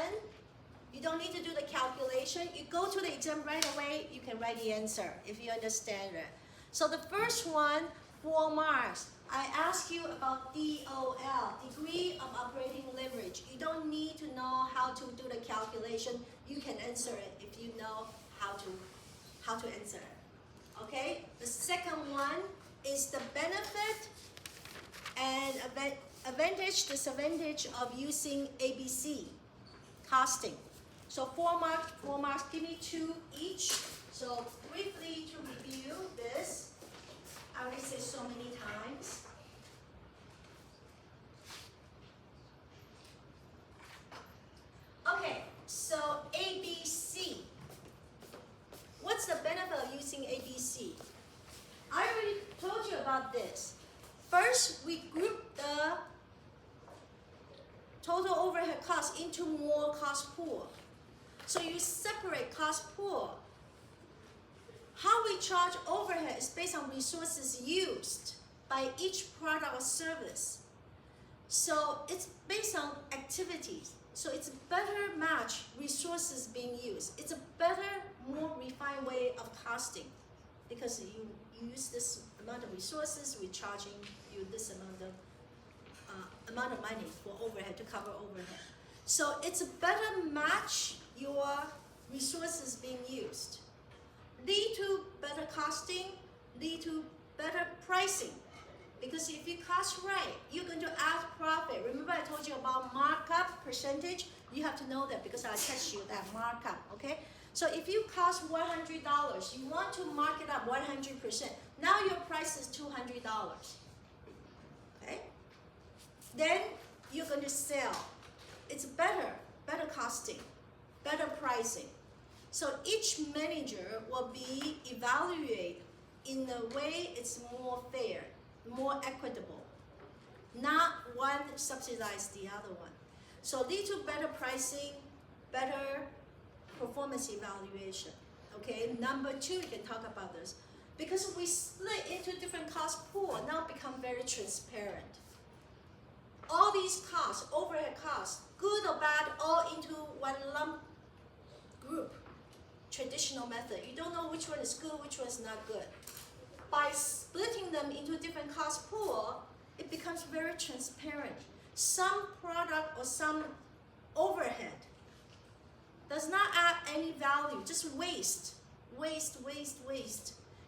You don't need to do the calculation. You go to the exam right away, you can write the answer if you understand it. So the first one, 4 marks. I ask you about DOL, degree of operating leverage. You don't need to know how to do the calculation. You can answer it if you know how to answer it. Okay? The second one is the benefit and advantage, disadvantage of using ABC costing. So 4 marks, 4 marks, give me 2 each. So briefly to review this, I already said so many times. Okay, so ABC. What's the benefit of using ABC? I already told you about this. First, we group the total overhead cost into more cost pool. So you separate cost pool. How we charge overhead is based on resources used by each product or service. So it's based on activities. So it's a better match resources being used. It's a better, more refined way of costing because you use this amount of resources, we're charging you this amount of money for overhead to cover overhead. So it's a better match your resources being used. Lead to better costing, lead to better pricing. Because if you cost right, you're going to add profit. Remember I told you about markup percentage? You have to know that because I test you that markup, okay? So if you cost $100, you want to mark it up 100%. Now your price is $200, okay? Then you're going to sell. It's better costing, better pricing. So each manager will be evaluated in a way it's more fair, more equitable. Not one subsidize the other one. So lead to better pricing, better performance evaluation. Okay, number 2, you can talk about this. Because we split into different cost pool, now become very transparent. all these costs, overhead costs, good or bad, all into one lump group. Traditional method. You don't know which one is good, which one is not good. By splitting them into different cost pool, it becomes very transparent. Some product or some overhead does not add any value, just waste.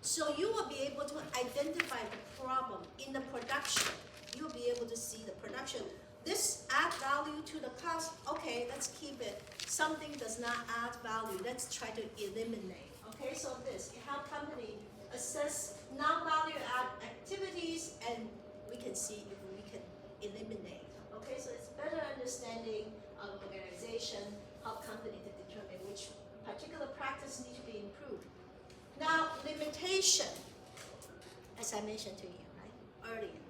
So you will be able to identify the problem in the production. You will be able to see the production. This add value to the cost, okay, let's keep it. Something does not add value, let's try to eliminate. Okay, so this, it helps company assess non-value add activities and we can see if we can eliminate. Okay, so it's better understanding of organization, help company to determine which particular practice needs to be improved. Now, limitation, as I mentioned to you, right, earlier.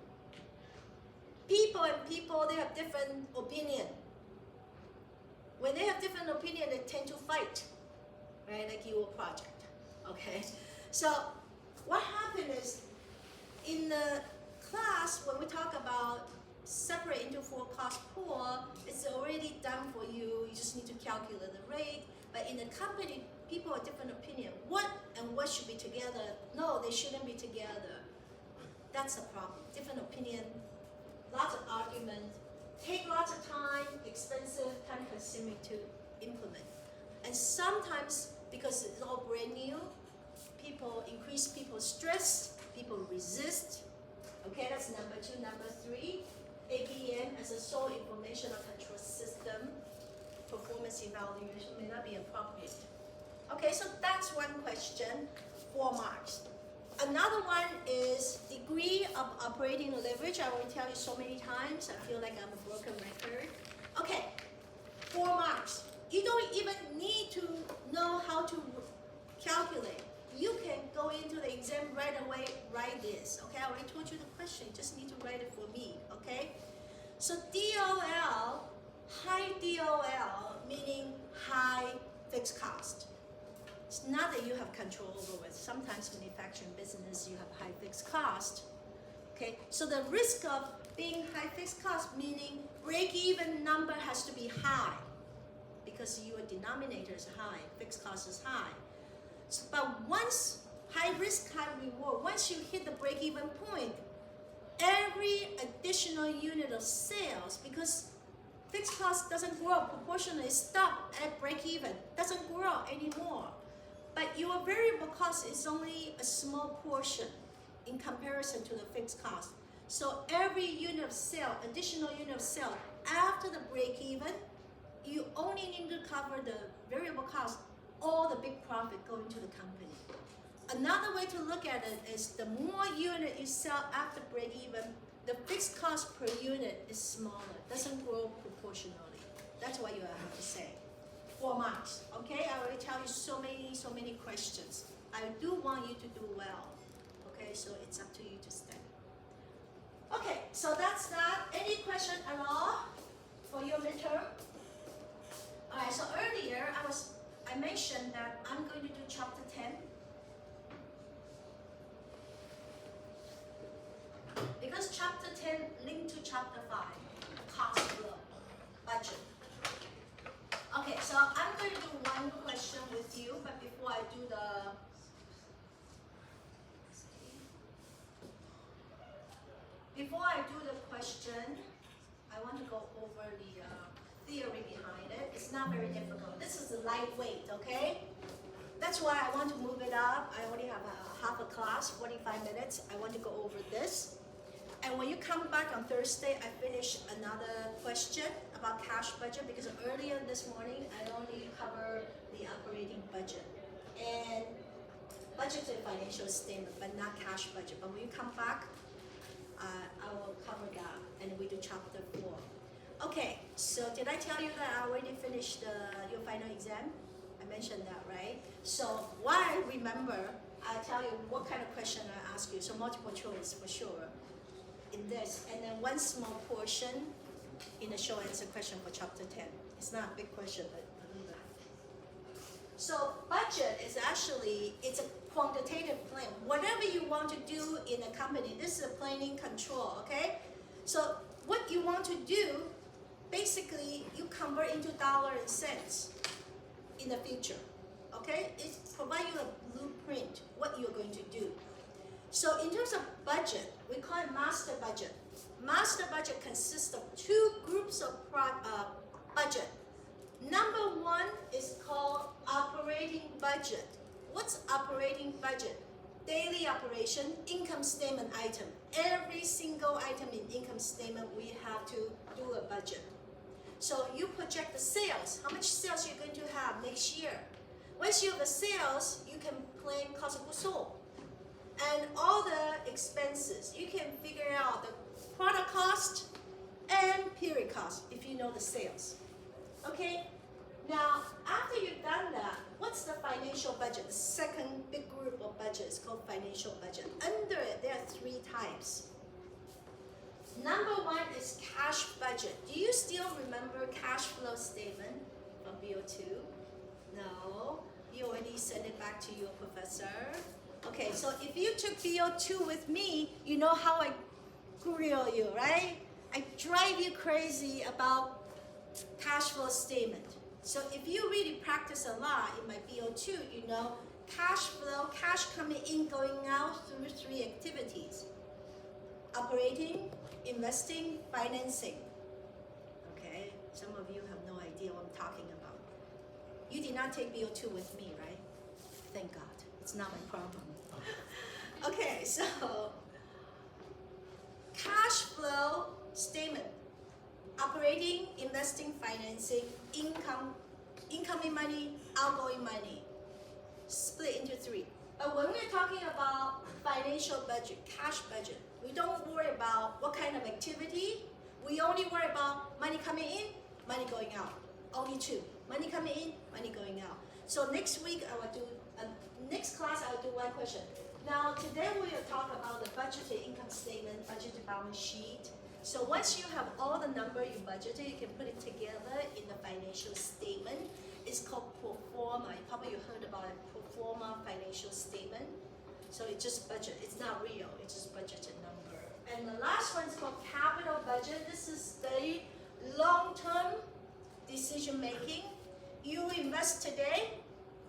People and people, they have different opinion. When they have different opinion, they tend to fight, right, like your project, okay? So what happened is, in the class, when we talk about separate into 4 cost pool, it's already done for you. You just need to calculate the rate. But in the company, people have different opinion. What and what should be together? No, they shouldn't be together. That's a problem. Different opinion, lots of argument, take lots of time, expensive, time consuming to implement. And sometimes, because it's all brand new, people increase people's stress, people resist. Okay, that's number 2. Number 3, APM as a sole information control system, performance evaluation may not be appropriate. Okay, so that's one question, 4 marks. Another one is degree of operating leverage. I will tell you so many times, I feel like I'm a broken record. Okay, 4 marks. You don't even need to know how to calculate. You can go into the exam right away, write this. Okay, I already told you the question, you just need to write it for me, okay? So DOL, high DOL, meaning high fixed cost. It's not that you have control over it. Sometimes manufacturing business, you have high fixed cost. Okay, so the risk of being high fixed cost, meaning break-even number has to be high because your denominator is high, fixed cost is high. So, but once high risk, high reward, once you hit the break-even point, every additional unit of sales, because fixed cost doesn't grow proportionally, stop at break-even, doesn't grow anymore. But your variable cost is only a small portion in comparison to the fixed cost. So every unit of sale, additional unit of sale, after the break-even, you only need to cover the variable cost, all the big profit going to the company. Another way to look at it is the more unit you sell after break-even, the fixed cost per unit is smaller, doesn't grow proportionally. That's what you have to say. 4 marks, okay? I already tell you so many questions. I do want you to do well, okay? So it's up to you to study. Okay, so that's that. Any question at all for your midterm? All right, so earlier I mentioned that I'm going to do chapter 10. Because chapter 10 linked to chapter 5, cost flow, budget. Okay, so I'm going to do one question with you, but before I do the question, I want to go over the theory behind it. It's not very difficult. This is lightweight, okay? That's why I want to move it up. I only have half a class, 45 minutes. I want to go over this. And when you come back on Thursday, I finish another question about cash budget because earlier this morning, I only covered the operating budget and budgeted financial statement, but not cash budget. But when you come back, I will cover that and we do chapter 4. Okay, so did I tell you that I already finished your final exam? I mentioned that, right? So while I remember, I'll tell you what kind of question I ask you. So multiple choice for sure in this. And then one small portion in the show answer question for chapter 10. It's not a big question, but a little bit. So budget is actually, it's a quantitative plan. Whatever you want to do in a company, this is a planning control, okay? So what you want to do, basically you convert into dollar and cents in the future. Okay? It provides you a blueprint, what you're going to do. So in terms of budget, we call it master budget. Master budget consists of two groups of budget. Number one is called operating budget. What's operating budget? Daily operation, income statement item. Every single item in income statement, we have to do a budget. So you project the sales, how much sales you're going to have next year. Once you have the sales, you can plan cost of goods sold. And all the expenses, you can figure out the product cost and period cost if you know the sales. Okay? Now, after you've done that, what's the financial budget? The second big group of budget is called financial budget. Under it, there are three types. Number one is cash budget. Do you still remember cash flow statement from BO2? No, you already sent it back to your professor. Okay, so if you took BO2 with me, you know how I grill you, right? I drive you crazy about cash flow statement. So if you really practice a lot in my BO2, you know cash flow, cash coming in, going out through three activities. Operating, investing, financing. Okay, some of you have no idea what I'm talking about. You did not take BO2 with me, right? Thank God, it's not my problem. Okay, so cash flow statement. Operating, investing, financing, incoming money, outgoing money. Split into three. But when we're talking about financial budget, cash budget, we don't worry about what kind of activity. We only worry about money coming in, money going out. Only two. Money coming in, money going out. So next week I will do, next class I will do one question. Now today we will talk about the budgeted income statement, budgeted balance sheet. So once you have all the number you budgeted, you can put it together in the financial statement. It's called pro forma. You probably heard about it, pro forma financial statement. So it's just budget. It's not real. It's just budgeted number. And the last one is called capital budget. This is the long-term decision making. You invest today.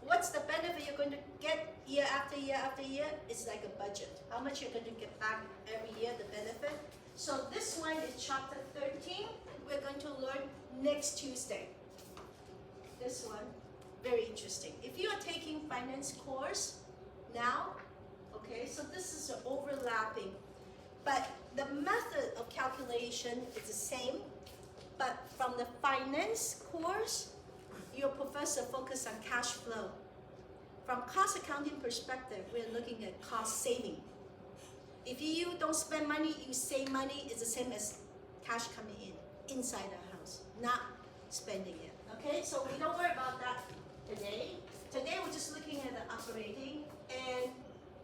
What's the benefit you're going to get year after year after year? It's like a budget. How much you're going to get back every year, the benefit. So this one is chapter 13. We're going to learn next Tuesday. This one, very interesting. If you are taking finance course now, okay, so this is overlapping. But the method of calculation is the same. But from the finance course, your professor focused on cash flow. From cost accounting perspective, we're looking at cost saving. If you don't spend money, you save money, it's the same as cash coming in, inside the house, not spending it. Okay, so we don't worry about that today. Today we're just looking at the operating and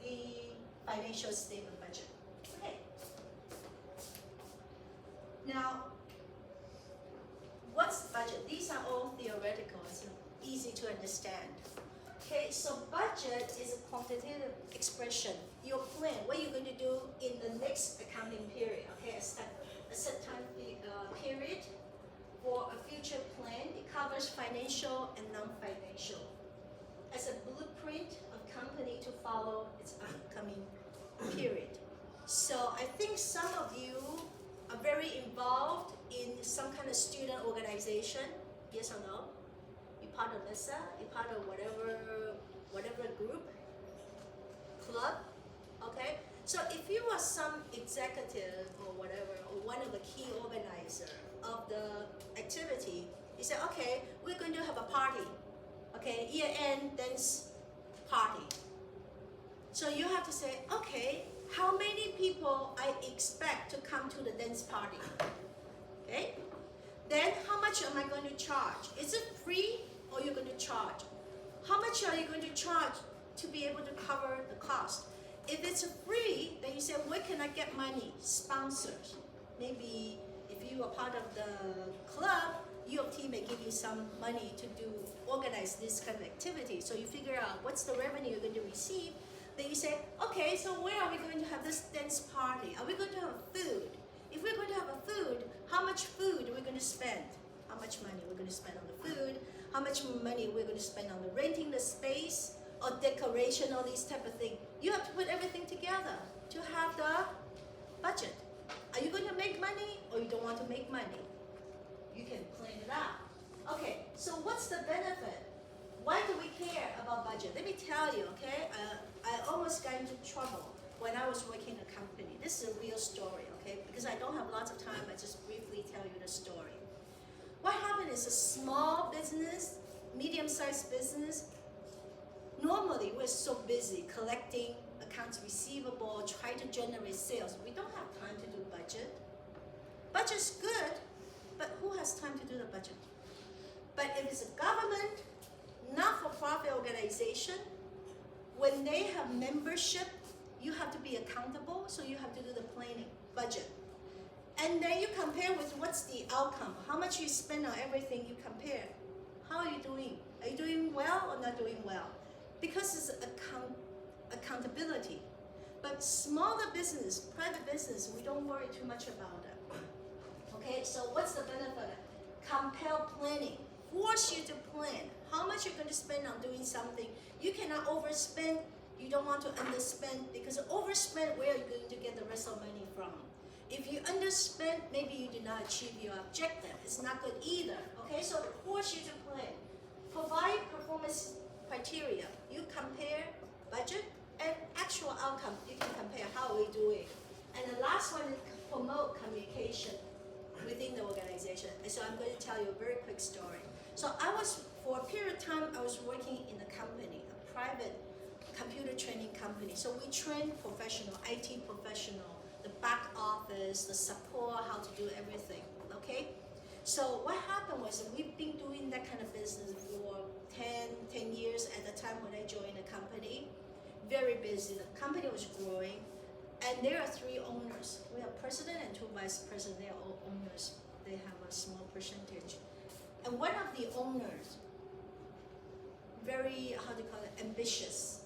the financial statement budget. Okay. Now, what's budget? These are all theoretical, so easy to understand. Okay, so budget is a quantitative expression. Your plan, what you're going to do in the next accounting period. Okay, a set time period for a future plan. It covers financial and non-financial as a blueprint of company to follow its upcoming period. So I think some of you are very involved in some kind of student organization. Yes or no? You're part of MESA, you're part of whatever group, club, okay? So if you are some executive or whatever, or one of the key organizer of the activity, you say, okay, we're going to have a party, okay, year-end dance party. So you have to say, okay, how many people I expect to come to the dance party, okay? Then how much am I going to charge? Is it free or you're going to charge? How much are you going to charge to be able to cover the cost? If it's free, then you say, where can I get money? Sponsors. Maybe if you are part of the club, U of T may give you some money to organize this kind of activity. So you figure out what's the revenue you're going to receive. Then you say, okay, so where are we going to have this dance party? Are we going to have food? If we're going to have a food, how much spend. How much money we're going to spend on the food, how much money we're going to spend on the renting the space or decoration, all these type of things. You have to put everything together to have the budget. Are you going to make money or you don't want to make money? You can plan it out. Okay, so what's the benefit? Why do we care about budget? Let me tell you, okay? I almost got into trouble when I was working in a company. This is a real story, okay? Because I don't have lots of time, I just briefly tell you the story. What happened is a small business, medium-sized business, normally we're so busy collecting accounts receivable, trying to generate sales. We don't have time to do budget. Budget's good, but who has time to do the budget? But if it's a government, not-for-profit organization, when they have membership, you have to be accountable, so you have to do the planning, budget. And then you compare with what's the outcome. How much you spend on everything, you compare. How are you doing? Are you doing well or not doing well? Because it's accountability. But smaller business, private business, we don't worry too much about it. Okay, so what's the benefit? Compel planning. Force you to plan how much you're going to spend on doing something. You cannot overspend. You don't want to underspend, because overspend, where are you going to get the rest of money from? If you underspend, maybe you do not achieve your objective. It's not good either. Okay, so force you to plan. Provide performance criteria. You compare budget and actual outcome. You can compare how are we doing. And the last one is promote communication within the organization. And so I'm going to tell you a very quick story. So for a period of time, I was working in a company, a private computer training company. So we train professional, IT professional, the back office, the support, how to do everything, okay? So what happened was that we've been doing that kind of business for 10 years at the time when I joined the company. Very busy, the company was growing, and there are 3 owners. We have president and 2 vice presidents, they are all owners. They have a small percentage. And one of the owners, very, ambitious.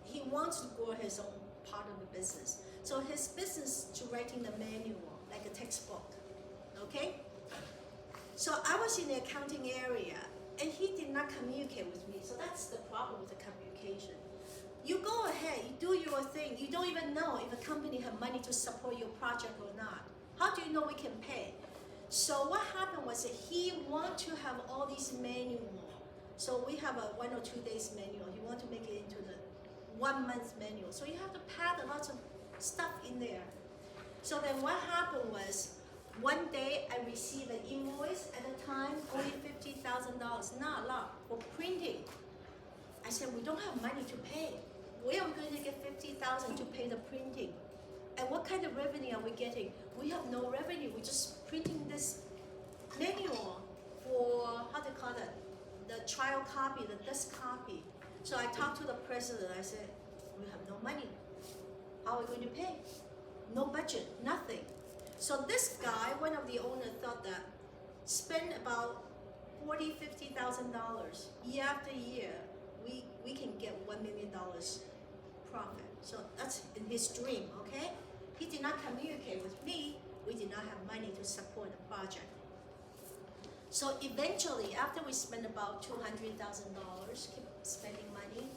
He wants to grow his own part of the business. So his business to writing the manual, like a textbook, okay? So I was in the accounting area, and he did not communicate with me. So that's the problem with the communication. You go ahead, you do your thing. You don't even know if a company have money to support your project or not. How do you know we can pay? So what happened was that he want to have all these manual. So we have a 1 or 2 days manual. He want to make it into the 1 month manual. So you have to pack a lot of stuff in there. So then what happened was, one day I received an invoice at the time, only $50,000, not a lot, for printing. I said, we don't have money to pay. Where are we going to get $50,000 to pay the printing? And what kind of revenue are we getting? We have no revenue. We're just printing this manual for, the trial copy, the test copy. So I talked to the president. I said, we have no money. How are we going to pay? No budget, nothing. So this guy, one of the owners, thought that spend about $40,000, $50,000 year after year, we can get $1 million profit. So that's in his dream, okay? He did not communicate with me. We did not have money to support the project. So eventually, after we spent about $200,000, keep spending money,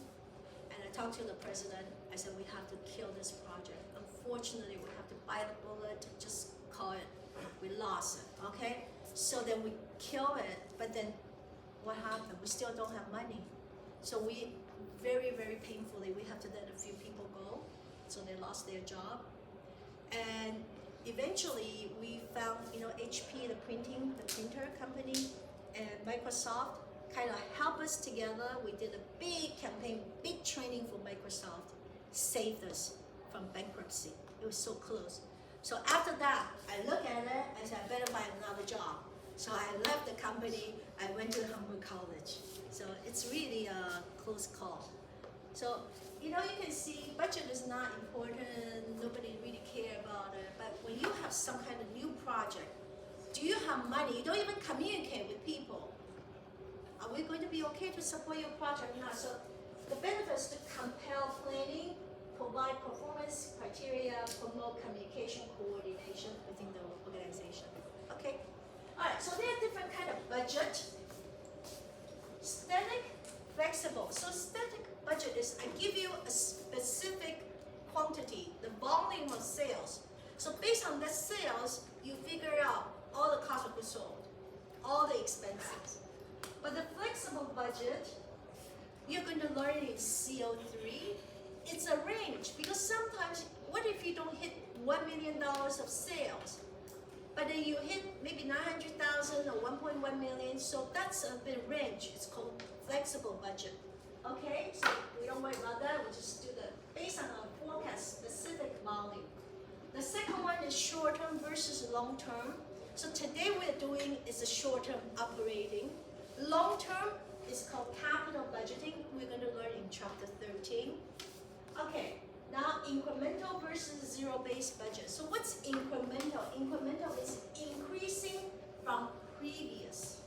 and I talked to the president. I said, we have to kill this project. Unfortunately, we have to bite the bullet, just call it. We lost it, okay? So then we kill it, but then what happened? We still don't have money. So we, very, very painfully, we have to let a few people go. So they lost their job. And eventually we found, HP, the printer company, and Microsoft kind of helped us together. We did a big campaign, big training for Microsoft, saved us from bankruptcy. It was so close. So after that, I looked at it, I said, I better find another job. So I left the company, I went to Humboldt College. So it's really a close call. So, you can see budget is not important, nobody really care about it, but when you have some kind of new project, do you have money? You don't even communicate with people. Are we going to be okay to support your project or not? So the benefits to compel planning, provide performance criteria, promote communication coordination within the organization. Okay? All right, budget, static, flexible. So static budget is I give you a specific quantity, the volume of sales. So based on that sales, you figure out all the cost of goods sold, all the expenses. But the flexible budget, you're going to learn in CO3. It's a range because sometimes, what if you don't hit $1 million of sales? But then you hit maybe 900,000 or 1.1 million, so that's a bit range. It's called flexible budget. Okay, so we don't worry about that. We just do the based on our forecast specific volume. The second one is short term versus long term. So today we're doing is a short term operating. Long term is called capital budgeting. We're going to learn in chapter 13. Okay. Now, incremental versus zero-based budget. So what's incremental? Incremental is increasing from previous.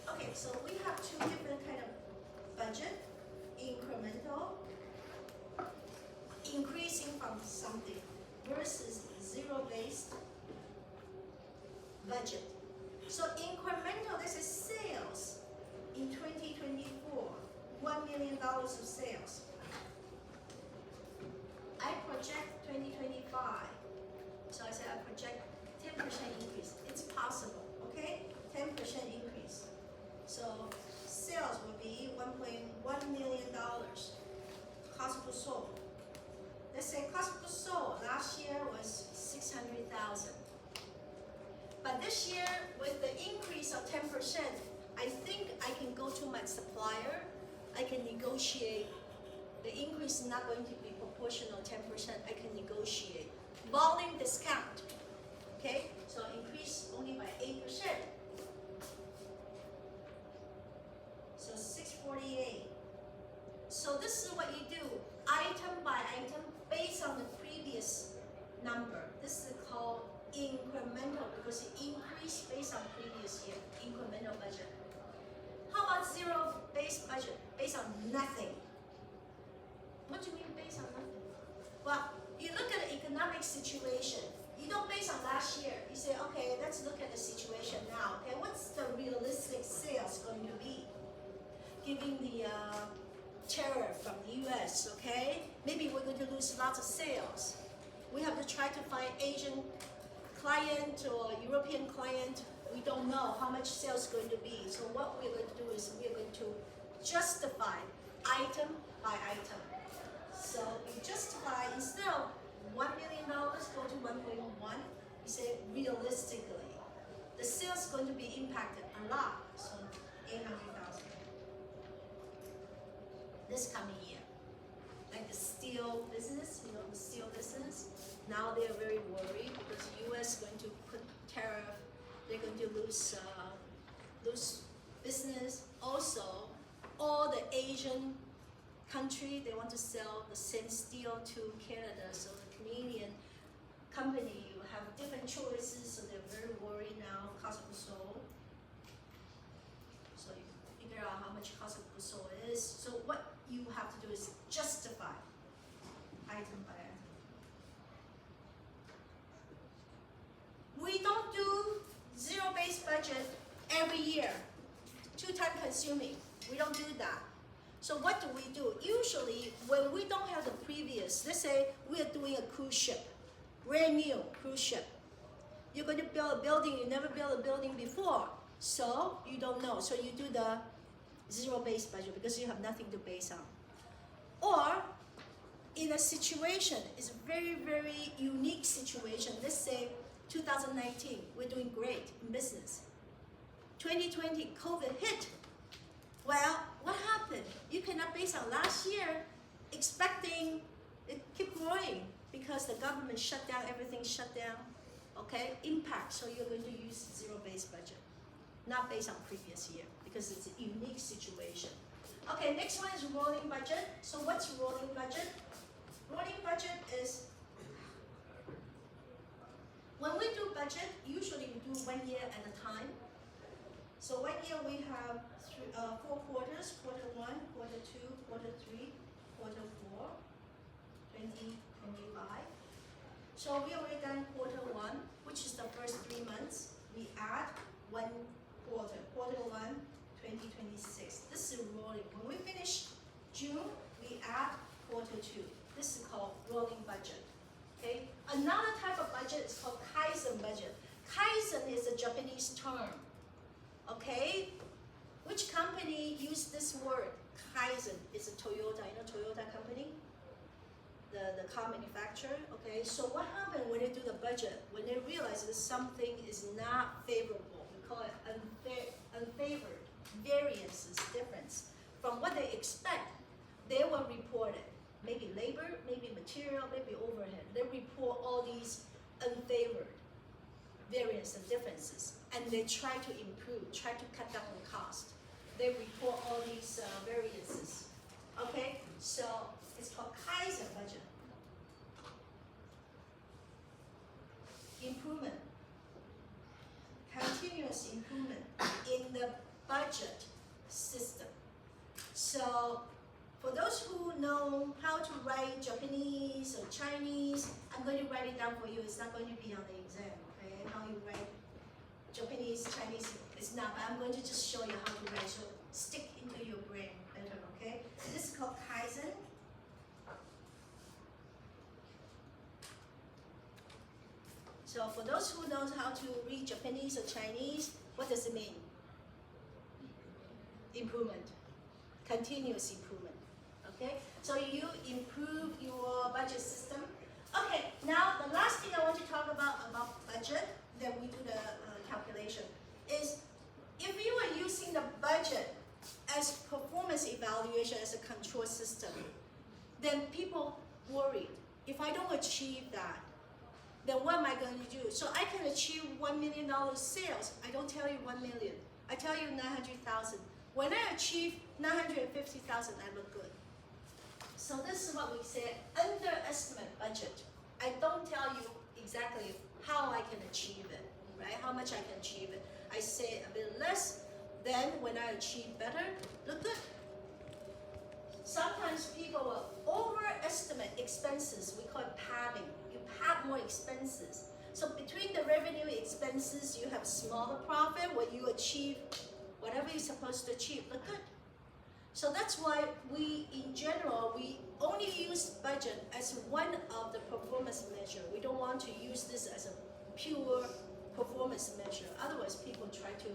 Okay, so we have two different kind of budget. Incremental, increasing from something, versus zero-based budget. So incremental, this is sales in 2024, $1 million of sales. I project 2025. So I said I project 10% increase. It's possible, okay? 10% increase. So sales will be $1.1 million. Cost of goods sold. Let's say cost of goods sold last year was 600,000. But this year, with the increase of 10%, I think I can go to my supplier. I can negotiate. The increase is not going to be proportional 10%. I can negotiate. Volume discount. Okay? So increase only by 8%. So 648. So this is what you do, item by item, based on the previous number. This is called incremental because it increased based on previous year, incremental budget. How about zero-based budget? Based on nothing. What do you mean based on nothing? Well, you look at the economic situation. You don't base on last year. You say, okay, let's look at the situation now. Okay, what's the realistic sales going to be? Given the tariff from the US, okay? Maybe we're going to lose lots of sales. We have to try to find Asian client or European client. We don't know how much sales is going to be. So what we're going to do is we're going to justify item by item. So you justify, instead of $1 million go to 1.1, you say realistically, the sales is going to be impacted a lot. So 800,000. This coming year. Like the steel business, you know, the steel business. Now they're very worried because the US is going to put tariff. They're going to lose business. Also, all the Asian country, they want to sell the same steel to Canada. So the Canadian company you have different choices. So they're very worried now, cost of goods sold. So you figure out how much cost of goods sold is. So what you have to do is justify item by item. We don't do zero-based budget every year. Too time consuming. We don't do that. So what do we do? Usually when we don't have the previous, let's say we are doing a cruise ship, brand new cruise ship. You're going to build a building, you never built a building before. So you don't know. So you do the zero-based budget because you have nothing to base on. Or in a situation, it's a very, very unique situation. Let's say 2019, we're doing great in business. 2020, COVID hit. Well, what happened? You cannot base on last year expecting it keep growing because the government shut down, everything shut down. Okay, impact. So you're going to use zero-based budget, not based on previous year because it's a unique situation. Okay, next one is rolling budget. So what's rolling budget? Rolling budget is when we do budget, usually we do 1 year at a time. So 1 year we have 4 quarters, quarter 1, quarter 2, quarter 3, quarter 4, 2025. So we already done quarter 1, which is the first 3 months. We add 1 quarter, quarter Q1 2026. This is rolling. When we finish June, we add Q2. This is called rolling budget. Okay. Another type of budget is called Kaizen budget. Kaizen is a Japanese term. Okay. Which company used this word? Kaizen is a Toyota. You know Toyota company, the car manufacturer. Okay. So what happened when they do the budget? When they realize that something is not favorable, we call it unfavored variances, difference from what they expect. They will report it. Maybe labor, maybe material, maybe overhead. They report all these unfavored variance and differences, and they try to improve, try to cut down the cost. They report all these variances. Okay, so it's called Kaizen budget. Improvement, continuous improvement in the budget system. So for those who know how to write Japanese or Chinese, I'm going to write it down for you. It's not going to be on the exam, okay? How you write Japanese, Chinese, it's not, but I'm going to just show you how to write, so stick into your brain better, okay? This is called Kaizen. So for those who knows how to read Japanese or Chinese, what does it mean? Improvement, continuous improvement. Okay, so you improve your budget system. Okay, now the last thing I want to talk about budget, then we do the calculation, is if you are using the budget as performance evaluation as a control system, then people worry, if I don't achieve that, then what am I going to do? So I can achieve $1 million sales. I don't tell you 1 million. I tell you 900,000. When I achieve 950,000, I look good. So this is what we say, underestimate budget. I don't tell you exactly how I can achieve it, right? How much I can achieve it. I say a bit less, then when I achieve better, look good. Sometimes people will overestimate expenses. We call it padding. You pad more expenses. So between the revenue expenses, you have smaller profit when you achieve whatever you're supposed to achieve. Look good. So that's why we, in general, we only use budget as one of the performance measure. We don't want to use this as a pure performance measure. Otherwise, people try to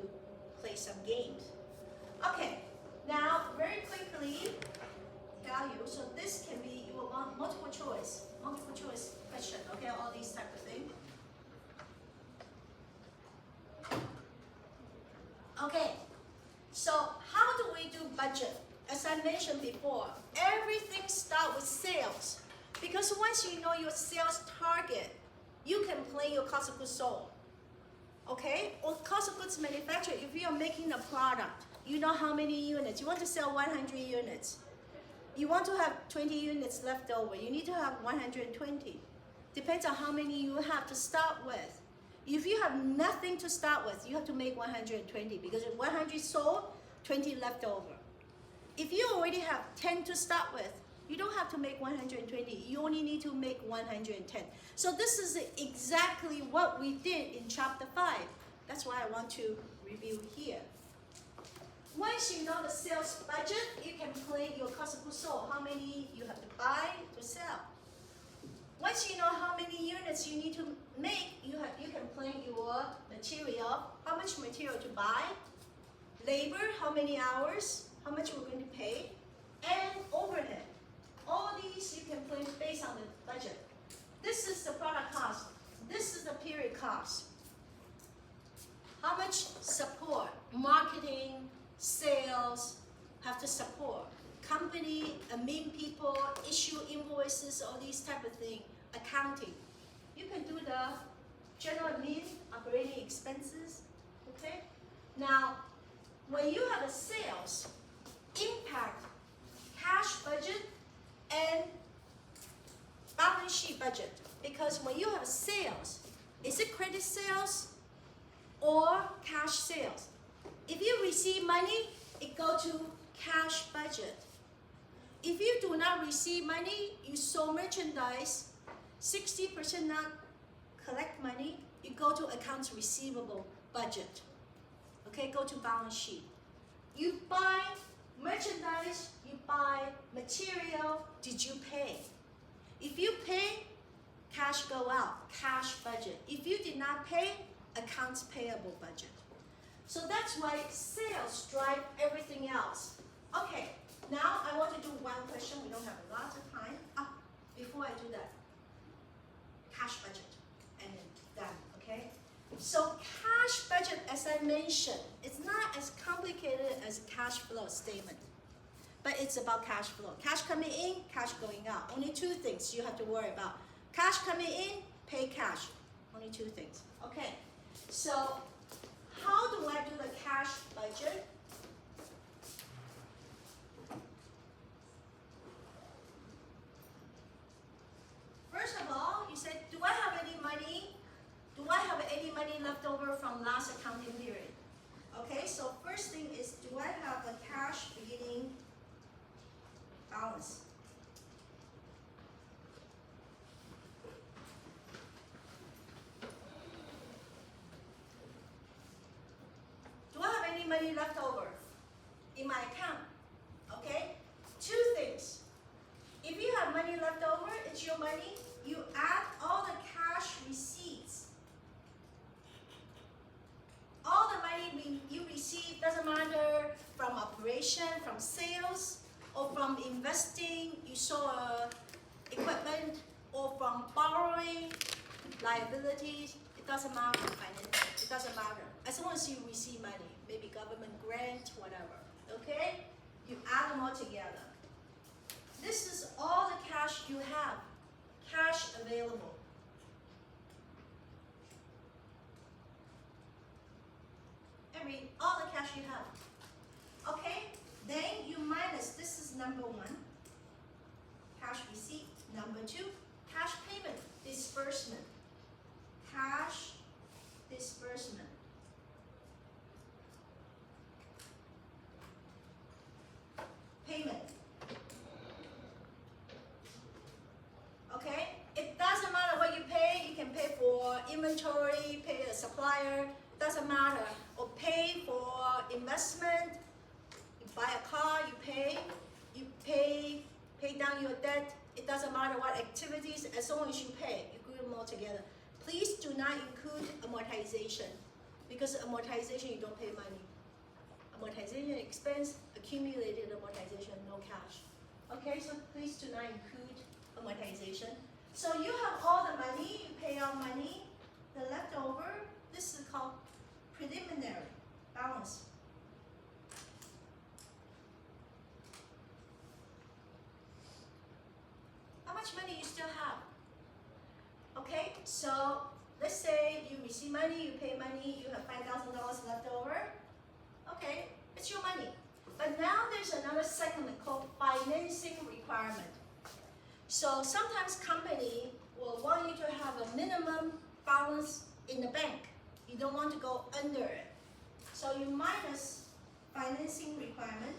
play some games. Okay, now very quickly tell you. So this can be you will want multiple choice question. Okay, all these type of things. Okay, so how do we do budget? As I mentioned before, everything starts with sales. Because once you know your sales target, you can plan your cost of goods sold. Okay? Or cost of goods manufactured, if you are making a product, you know how many units. You want to sell 100 units. You want to have 20 units left over. You need to have 120. Depends on how many you have to start with. If you have nothing to start with, you have to make 120 because if 100 sold, 20 left over. If you already have 10 to start with, you don't have to make 120. You only need to make 110. So this is exactly what we did in chapter 5. That's why I want to review here. Once you know the sales budget, you can plan your cost of goods sold. How many you have to buy to sell. Once you know how many units you need to make, you can plan your material. How much material to buy, labor, how many hours, how much we're going to pay, and overhead. All these you can plan based on the budget. This is the product cost. This is the period cost. How much support, marketing, sales have to support. Company, admin people, issue invoices, all these type of things. Accounting. You can do the general admin, operating expenses. Okay? Now, when you have a sales, impact cash budget and balance sheet budget. Because when you have sales, is it credit sales or cash sales? If you receive money, it goes to cash budget. If you do not receive money, you sold merchandise, 60% not collect money, you go to accounts receivable budget. Okay, go to balance sheet. You buy merchandise, you buy material, did you pay? If you pay, cash go out, cash budget. If you did not pay, accounts payable budget. So that's why sales drive everything else. Okay, now I want to do one question. We don't have a lot of time. Before I do that, cash budget, and then done, okay? So cash budget, as I mentioned, it's not as complicated as cash flow statement, but it's about cash flow. Cash coming in, cash going out. Only two things you have to worry about. Cash coming in, pay cash. Only two things. Okay, so how do I do the cash budget? First of all, you said, do I have any money? Do I have any money left over from last accounting period? Okay, so first thing is, do I have a cash beginning balance? Do I have any money left over in my account? Okay, two things. If you have money left over, it's your money. You add all the cash receipts. All the money you receive, doesn't matter from operation, from sales, or from investing, you saw equipment, or from borrowing, liabilities, it doesn't matter, financial, it doesn't matter. As long as you receive money, maybe government grant, whatever, okay? You add them all together. This is all the cash you have, cash available. All the cash you have. Okay, then you minus, this is number one, cash receipt. Number two, cash payment, disbursement. Cash disbursement. Payment. Okay, it doesn't matter what you pay. You can pay for inventory, pay a supplier, doesn't matter. Or pay for investment. You buy a car, you pay down your debt. It doesn't matter what activities, as long as you pay, you group them all together. Please do not include amortization, because amortization you don't pay money. Amortization expense, accumulated amortization, no cash. Okay, so please do not include amortization. So you have all the money, you pay out money, the leftover, this is called preliminary balance. How much money you still have? Okay, so let's say you receive money, you pay money, you have $5,000 left over. Okay, it's your money. But now there's another segment called financing requirement. So sometimes company will want you to have a minimum balance in the bank. You don't want to go under it. So you minus financing requirement.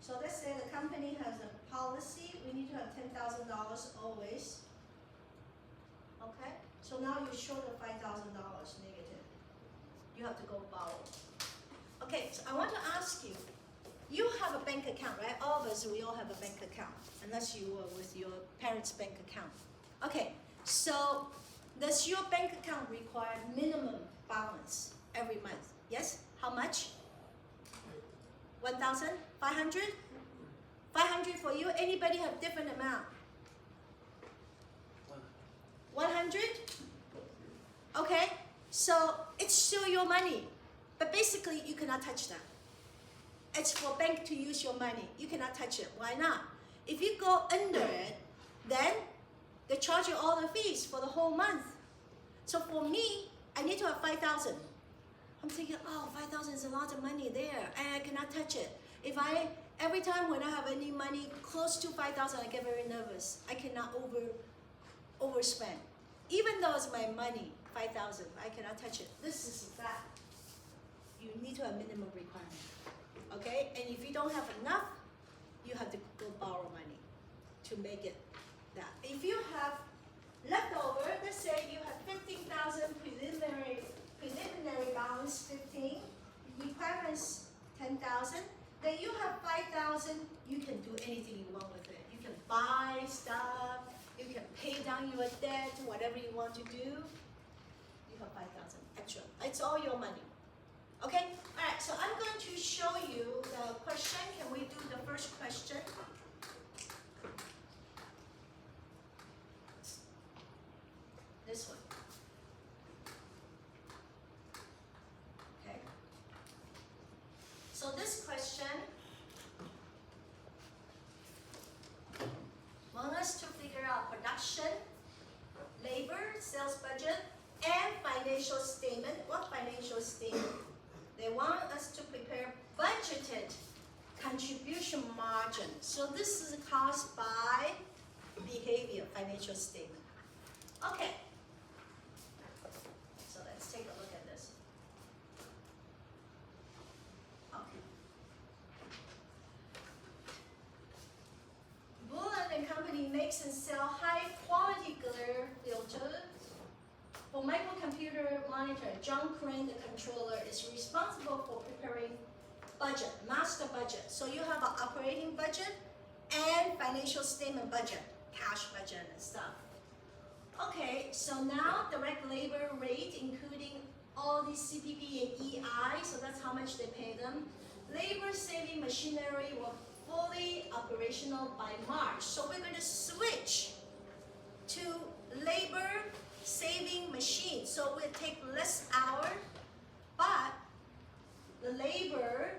So let's say the company has a policy, we need to have $10,000 always. Okay, so now you're short of $5,000 negative. You have to go borrow. Okay, so I want to ask you, you have a bank account, right? All of us, we all have a bank account, unless you were with your parents' bank account. Okay, so does your bank account require minimum balance every month? Yes? How much? 1,000? 500? 500 for you? Anybody have different amount? 100? Okay, so it's still your money, but basically you cannot touch that. It's for bank to use your money. You cannot touch it. Why not? If you go under it, then they charge you all the fees for the whole month. So for me, I need to have 5,000. I'm thinking, oh, 5,000 is a lot of money there, and I cannot touch it. Every time when I have any money close to 5,000, I get very nervous. I cannot overspend. Even though it's my money, 5,000, I cannot touch it. This is that. You need to have minimum requirement. Okay, and if you don't have enough, you have to go borrow money to make it that. If you have leftover, let's say you have 15,000 preliminary buy stuff, you can pay down your debt, whatever you want to do. You have 5,000 extra. It's all your money. Okay? Alright, so I'm going to show you the question. Can we do the first question? This one. Okay. So this question wants us to figure out production, labor, sales budget, and financial statement. What financial statement? They want us to prepare budgeted contribution margin. So this is caused by behavior, financial statement. Okay. So let's take a look at this. Okay. Bullen and Company makes and sell high quality glare filters. For microcomputer monitor, John Crane, the controller, is responsible for preparing budget, master budget. So you have an operating budget and financial statement budget, cash budget and stuff. Okay, so now direct labor rate, including all these CPP and EI, so that's how much they pay them. Labor saving machinery were fully operational by March. So we're going to switch to labor saving machine. So we'll take less hours, but the labor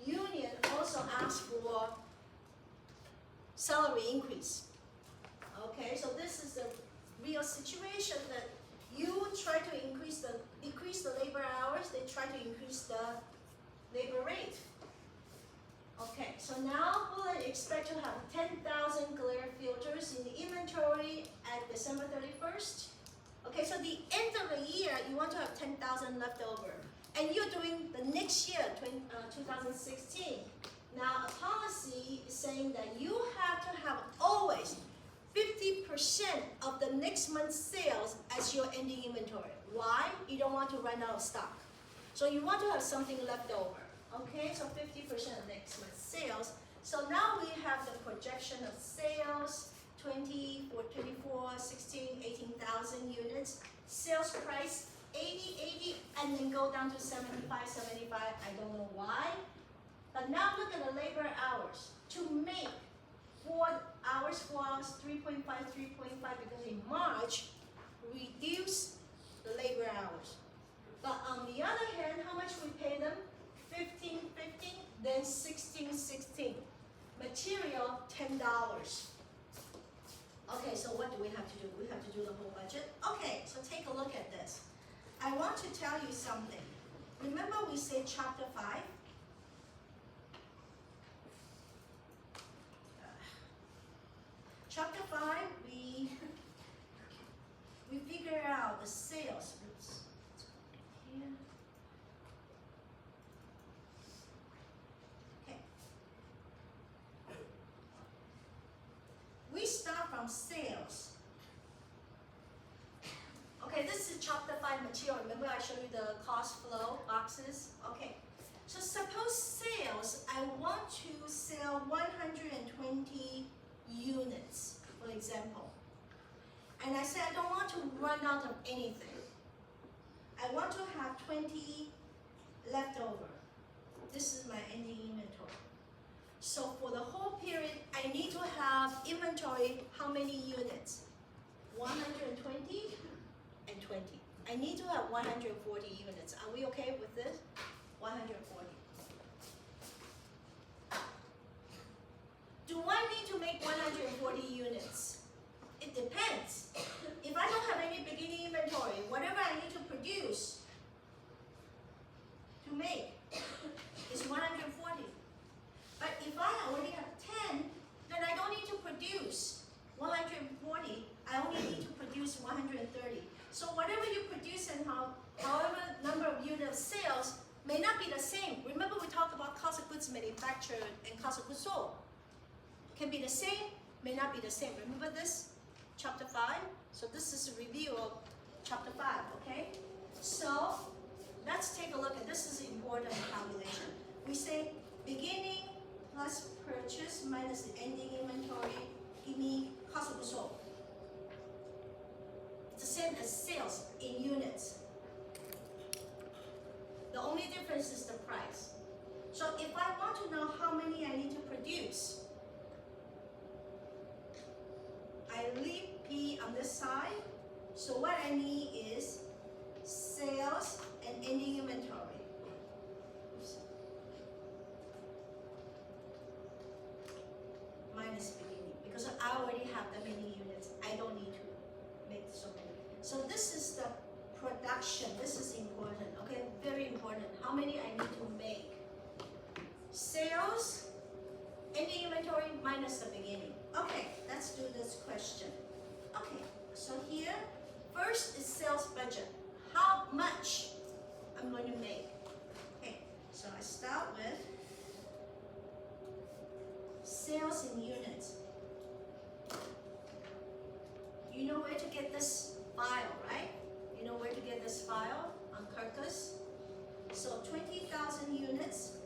union also asked for salary increase. Okay, so this is the real situation that you try to decrease the labor hours, they try to increase the labor rate. Okay, so now we'll expect to have 10,000 glare filters in the inventory at December 31st. Okay, so the end of the year, you want to have 10,000 left over. And you're doing the next year, 2016. Now, a policy is saying that you have to have always 50% of the next month's sales as your ending inventory. Why? You don't want to run out of stock. So you want to have something left over. Okay, so 50% of next month's sales. So now we have the projection of sales, 24, 16, 18,000 units. Sales price, 80, and then go down to 75. I don't know why. But now look at the labor hours. To make 4 hours, 3.5, because in March, reduce the labor hours. But on the other hand, how much we pay them? 15, then 16. Material, $10. Okay, so what do we have to do? We have to do the whole budget. Okay, so take a look at this. I want to tell you something. Remember we said chapter 5? Chapter 5, we figure out the sales. Oops. Here. Okay. We start from sales. Okay, this is chapter 5 material. Remember I showed you the cost flow boxes? Okay. So suppose sales, I want to sell 120 units, for example. And I said I don't want to run out of anything. I want to have 20 left over. This is my ending inventory. So for the whole period, I need to have inventory, how many units? 120 and 20. I need to have 140 units. Are we okay with this? 140. Do I need to make 140 units? It depends. If I don't have any beginning inventory, whatever I need to produce to make is 140. But if I already have 10, then I don't need to produce 140. I only need to produce 130. So whatever you produce and however number of unit sales may not be the same. Remember we talked about cost of goods manufactured and cost of goods sold. Can be the same, may not be the same. Remember this? Chapter 5. So this is a review of chapter 5, okay? So let's take a look at this. Is important calculation. We say beginning plus purchase minus the ending inventory give me cost of goods sold. It's the same as sales in units. The only difference is the price. So if I want to know how many I need to produce, I leave P on this side. So what I need is sales and ending inventory. Oops. Minus beginning, because I already have that many units. I don't need to make so many. So this is the production. This is important, okay? Very important. How many I need to make? Sales, ending inventory minus the beginning. Okay, let's do this question. Okay, so here, first is sales budget. How much I'm going to make? Okay, so I start with sales in units. You know where to get this file, right? You know where to get this file on Kirkus? So 20,000 units,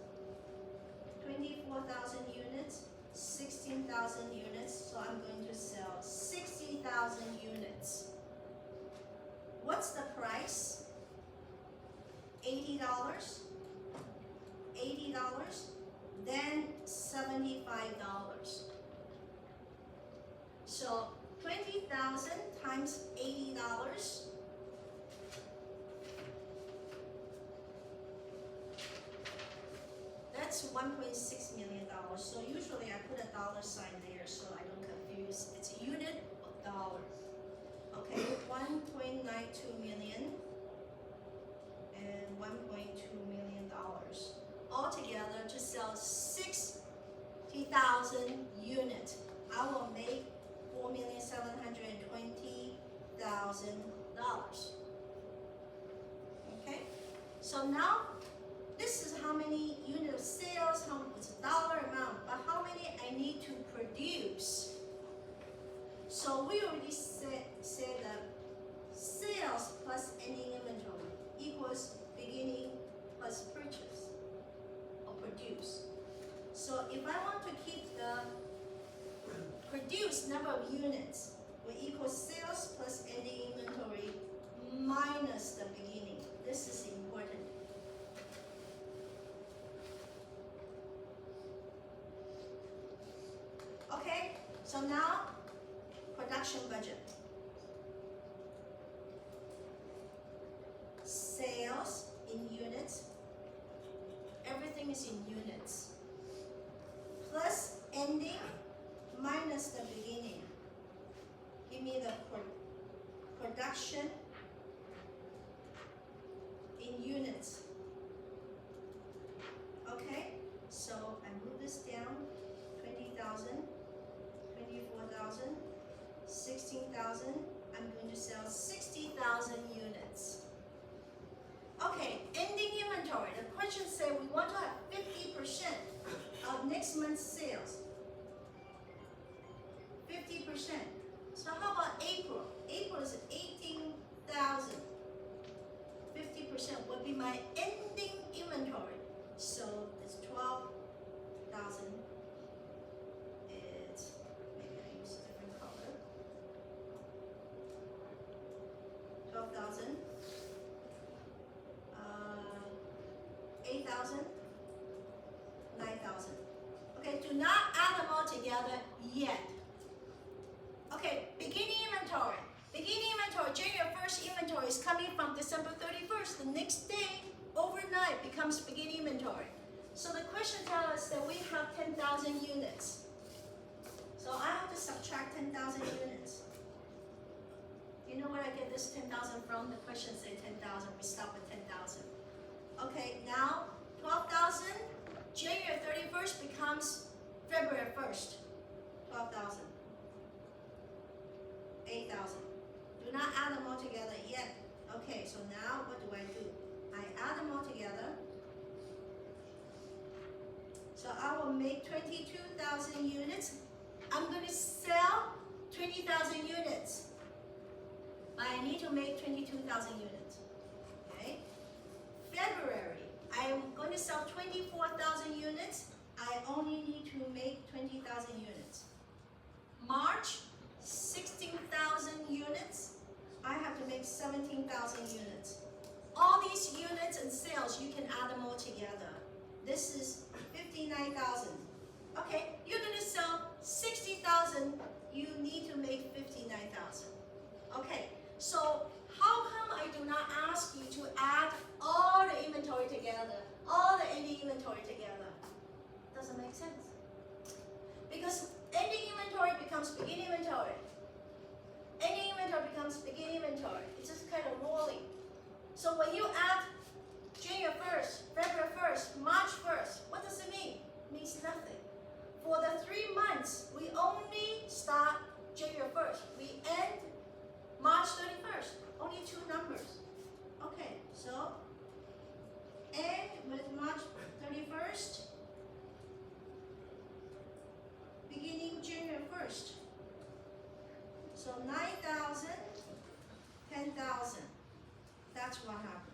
24,000 units, 16,000 units. So I'm going to sell 60,000 units. What's the price? $80, then $75. So 20,000 times $80. That's $1.6 million. So usually I put a dollar sign there so I don't confuse. It's a unit of dollar. Okay, 1.92 million and $1.2 million altogether to sell 60,000 units. I will make $4,720,000. Okay, so now this is how many unit of sales, how much it's a dollar amount, but how many I need to produce. So we already said that sales plus ending inventory equals beginning plus purchase or produce. So if I want to keep the produced number of units, will equal sales plus ending inventory minus the beginning. This is important. Okay, so now production budget. Sales in units. Everything is in units. Plus ending minus the beginning. Give me the production in units. Okay, so I move this down. 20,000, 24,000, 16,000. I'm going to sell 60,000 units. Okay, ending inventory. The question says we want to have 50% of next month's sales. 50%. So how about April? April is 18,000. 50% would be my ending inventory. So it's 12,000. It's, maybe I use a different color. 12,000. 8,000. 9,000. Okay, do not add them all together yet. Okay, beginning inventory. Beginning inventory, January 1st inventory is coming from December 31st. The next day, overnight, becomes beginning inventory. So the question tells us that we have 10,000 units. So I have to subtract 10,000 units. You know where I get this 10,000 from? The question says 10,000. We stop at 10,000. Okay, now 12,000. January 31st becomes February 1st. 12,000. 8,000. Do not add them all together yet. Okay, so now what do? I add them all together. So I will make 22,000 units. I'm going to sell 20,000 units. But I need to make 22,000 units. Okay? February, I'm going to sell 24,000 units. I only need to make 20,000 units. March, 16,000 units. I have to make 17,000 units. All these units and sales, you can add them all together. This is 59,000. Okay, you're gonna sell 60,000, you need to make 59,000. Okay, so how come I do not ask you to add all the inventory together, all the ending inventory together? Doesn't make sense. Because ending inventory becomes beginning inventory. Ending inventory becomes beginning inventory. It's just kind of rolling. So when you add January 1st, February 1st, March 1st, what does it mean? It means nothing. For the 3 months, we only start January 1st. We end March 31st. Only 2 numbers. Okay, so end with March 31st, beginning January 1st. So 9,000, 10,000. That's what happened.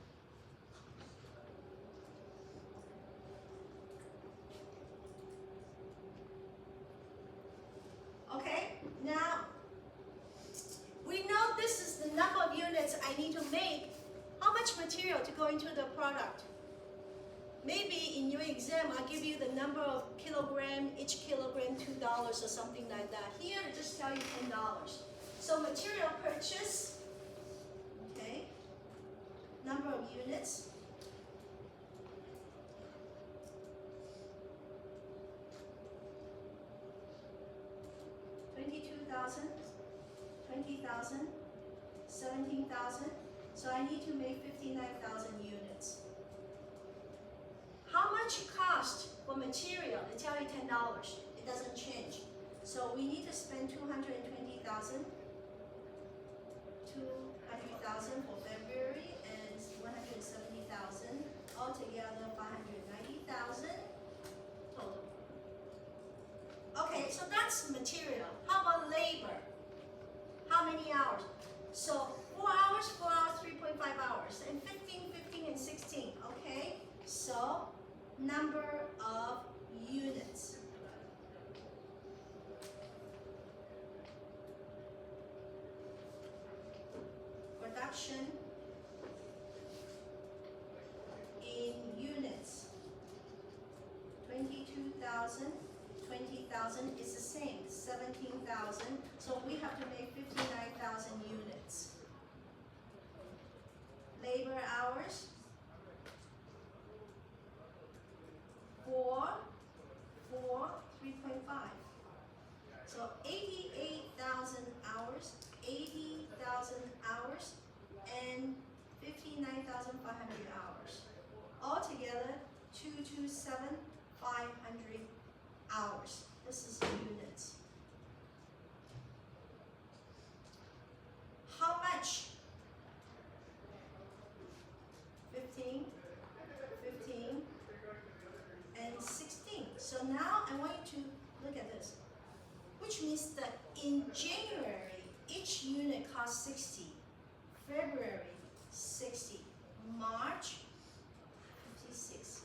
Okay, now we know this is the number of units I need to make. How much material to go into the product? Maybe in your exam, I'll give you the number of kilogram, each kilogram $2 or something like that. Here, I just tell you $10. So material purchase, okay, number of units. $22,000, $20,000, $17,000. So I need to make 59,000 units. How much it cost for material? They tell you $10. It doesn't change. So we need to spend 220,000, 200,000 for February, and 170,000. Altogether, 590,000 total. Okay, so that's material. How about labor? How many hours? So 4 hours, 4 hours, 3.5 hours, and 15, 15, and 16. Okay, so number of units. Production in units. 22,000, 20,000 is the same, 17,000. So we have to make 59,000 units. Labor hours. 4, 3.5. So 88,000 hours, 80,000 hours, and 59,500 hours. Altogether, 227,500 hours. This is units. How much? 15, 15, and 16. So now I want you to look at this, which means that in January, each unit costs 60, February, 60, March, $56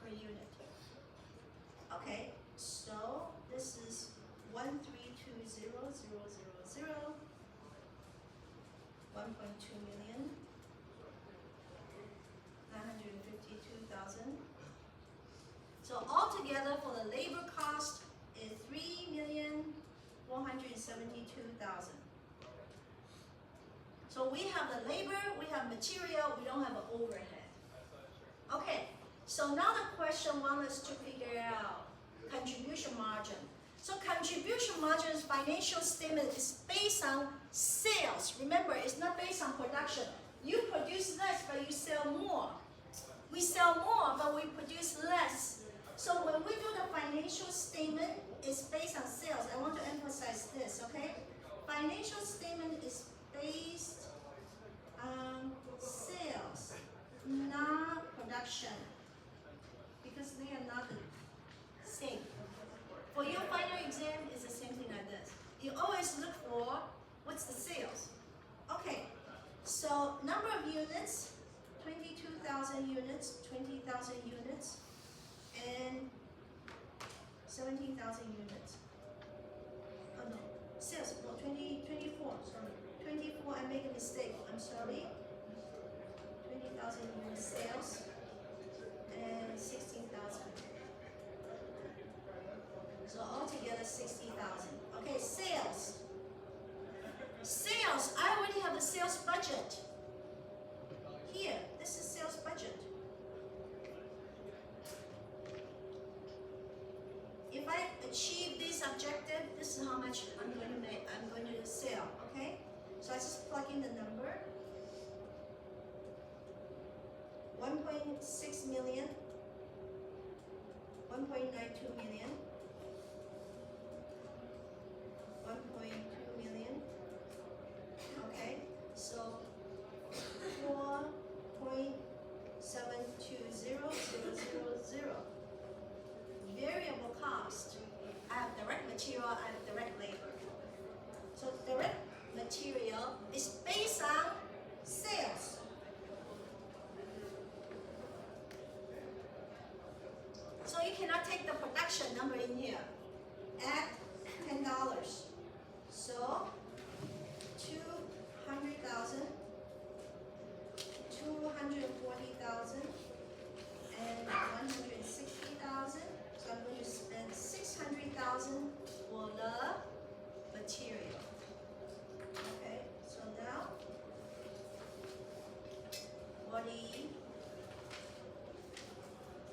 per unit. Okay, so this is 1320000, 1.2 million, 952,000. So altogether for the labor cost is 3,472,000. So we have the labor, we have material, we don't have an overhead. Okay, so now the question wants us to figure out contribution margin. So contribution margin's financial statement is based on sales. Remember, it's not based on production. You produce less, but you sell more. We sell more, but we produce less. So when we do the financial statement, it's based on sales. I want to emphasize this, okay? Financial statement is based on sales, not production, because they are not the same. For your final exam, it's the same thing like this. You always look for what's the sales. Okay, so number of units, 22,000 units, 20,000 units, and 17,000 units. sales, no, 24, sorry. 24, I make a mistake, I'm sorry. 20,000 in sales and 16,000. So altogether 60,000. Okay, sales. Sales, I already have a sales budget. Here, this is sales budget. If I achieve this objective, this is how much I'm going to make, I'm going to sell, okay? So I just plug in the number. 1.6 million, 1.92 million, 1.2 million, okay? So 4.720000. Variable cost, I have direct material, I have direct labor. So direct material is based on sales. So you cannot take the production number in here. Add $10. So 200,000, 240,000, and 160,000. So I'm going to spend 600,000 for the material. Okay, so now for the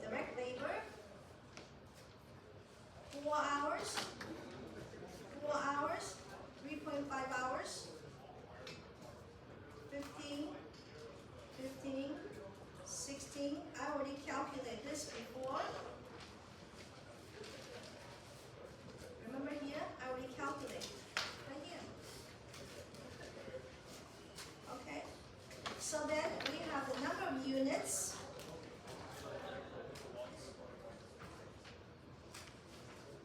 direct labor, 4 hours, 3.5 hours, 15, 16. I already calculated this before. Remember here? I already calculated right here. Okay. So then we have the number of units.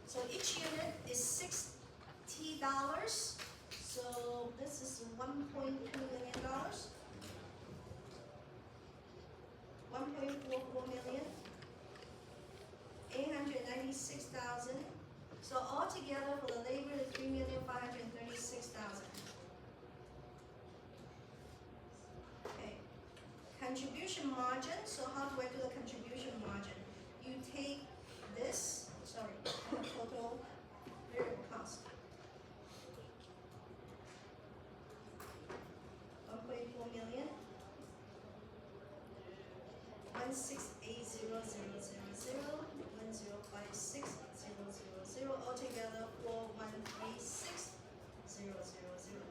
So each unit is $60. So this is $1.2 million. 1.44 million. 896,000. So altogether for the labor is 3,536,000. Okay. Contribution margin. So how do I do the contribution margin? You take this, sorry, total variable cost. 1.4 million. 1680000, 1056000, altogether 4136000.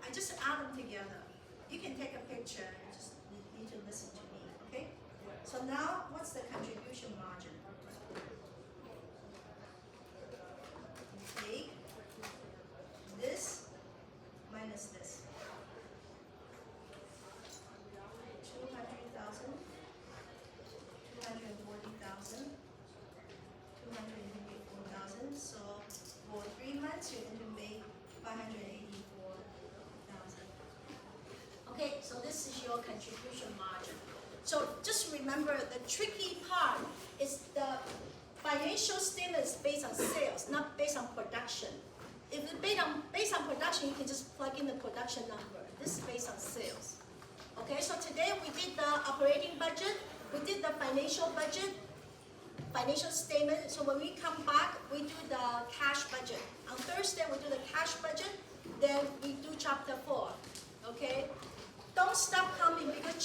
I just add them together. You can take a picture, you just need to listen to me, okay? So now, what's the contribution margin? You take this minus this. 200,000. 240,000, 254,000. So for 3 months, you're going to make 584,000. Okay, so this is your contribution margin. So just remember, the tricky part is the financial statement is based on sales, not based on production. If it's based on production, you can just plug in the production number. This is based on sales. Okay, so today we did the operating budget. We did the financial budget, financial statement. So when we come back, we do the cash budget. On Thursday, we do the cash budget. Then we do chapter 4. Okay? Don't stop coming because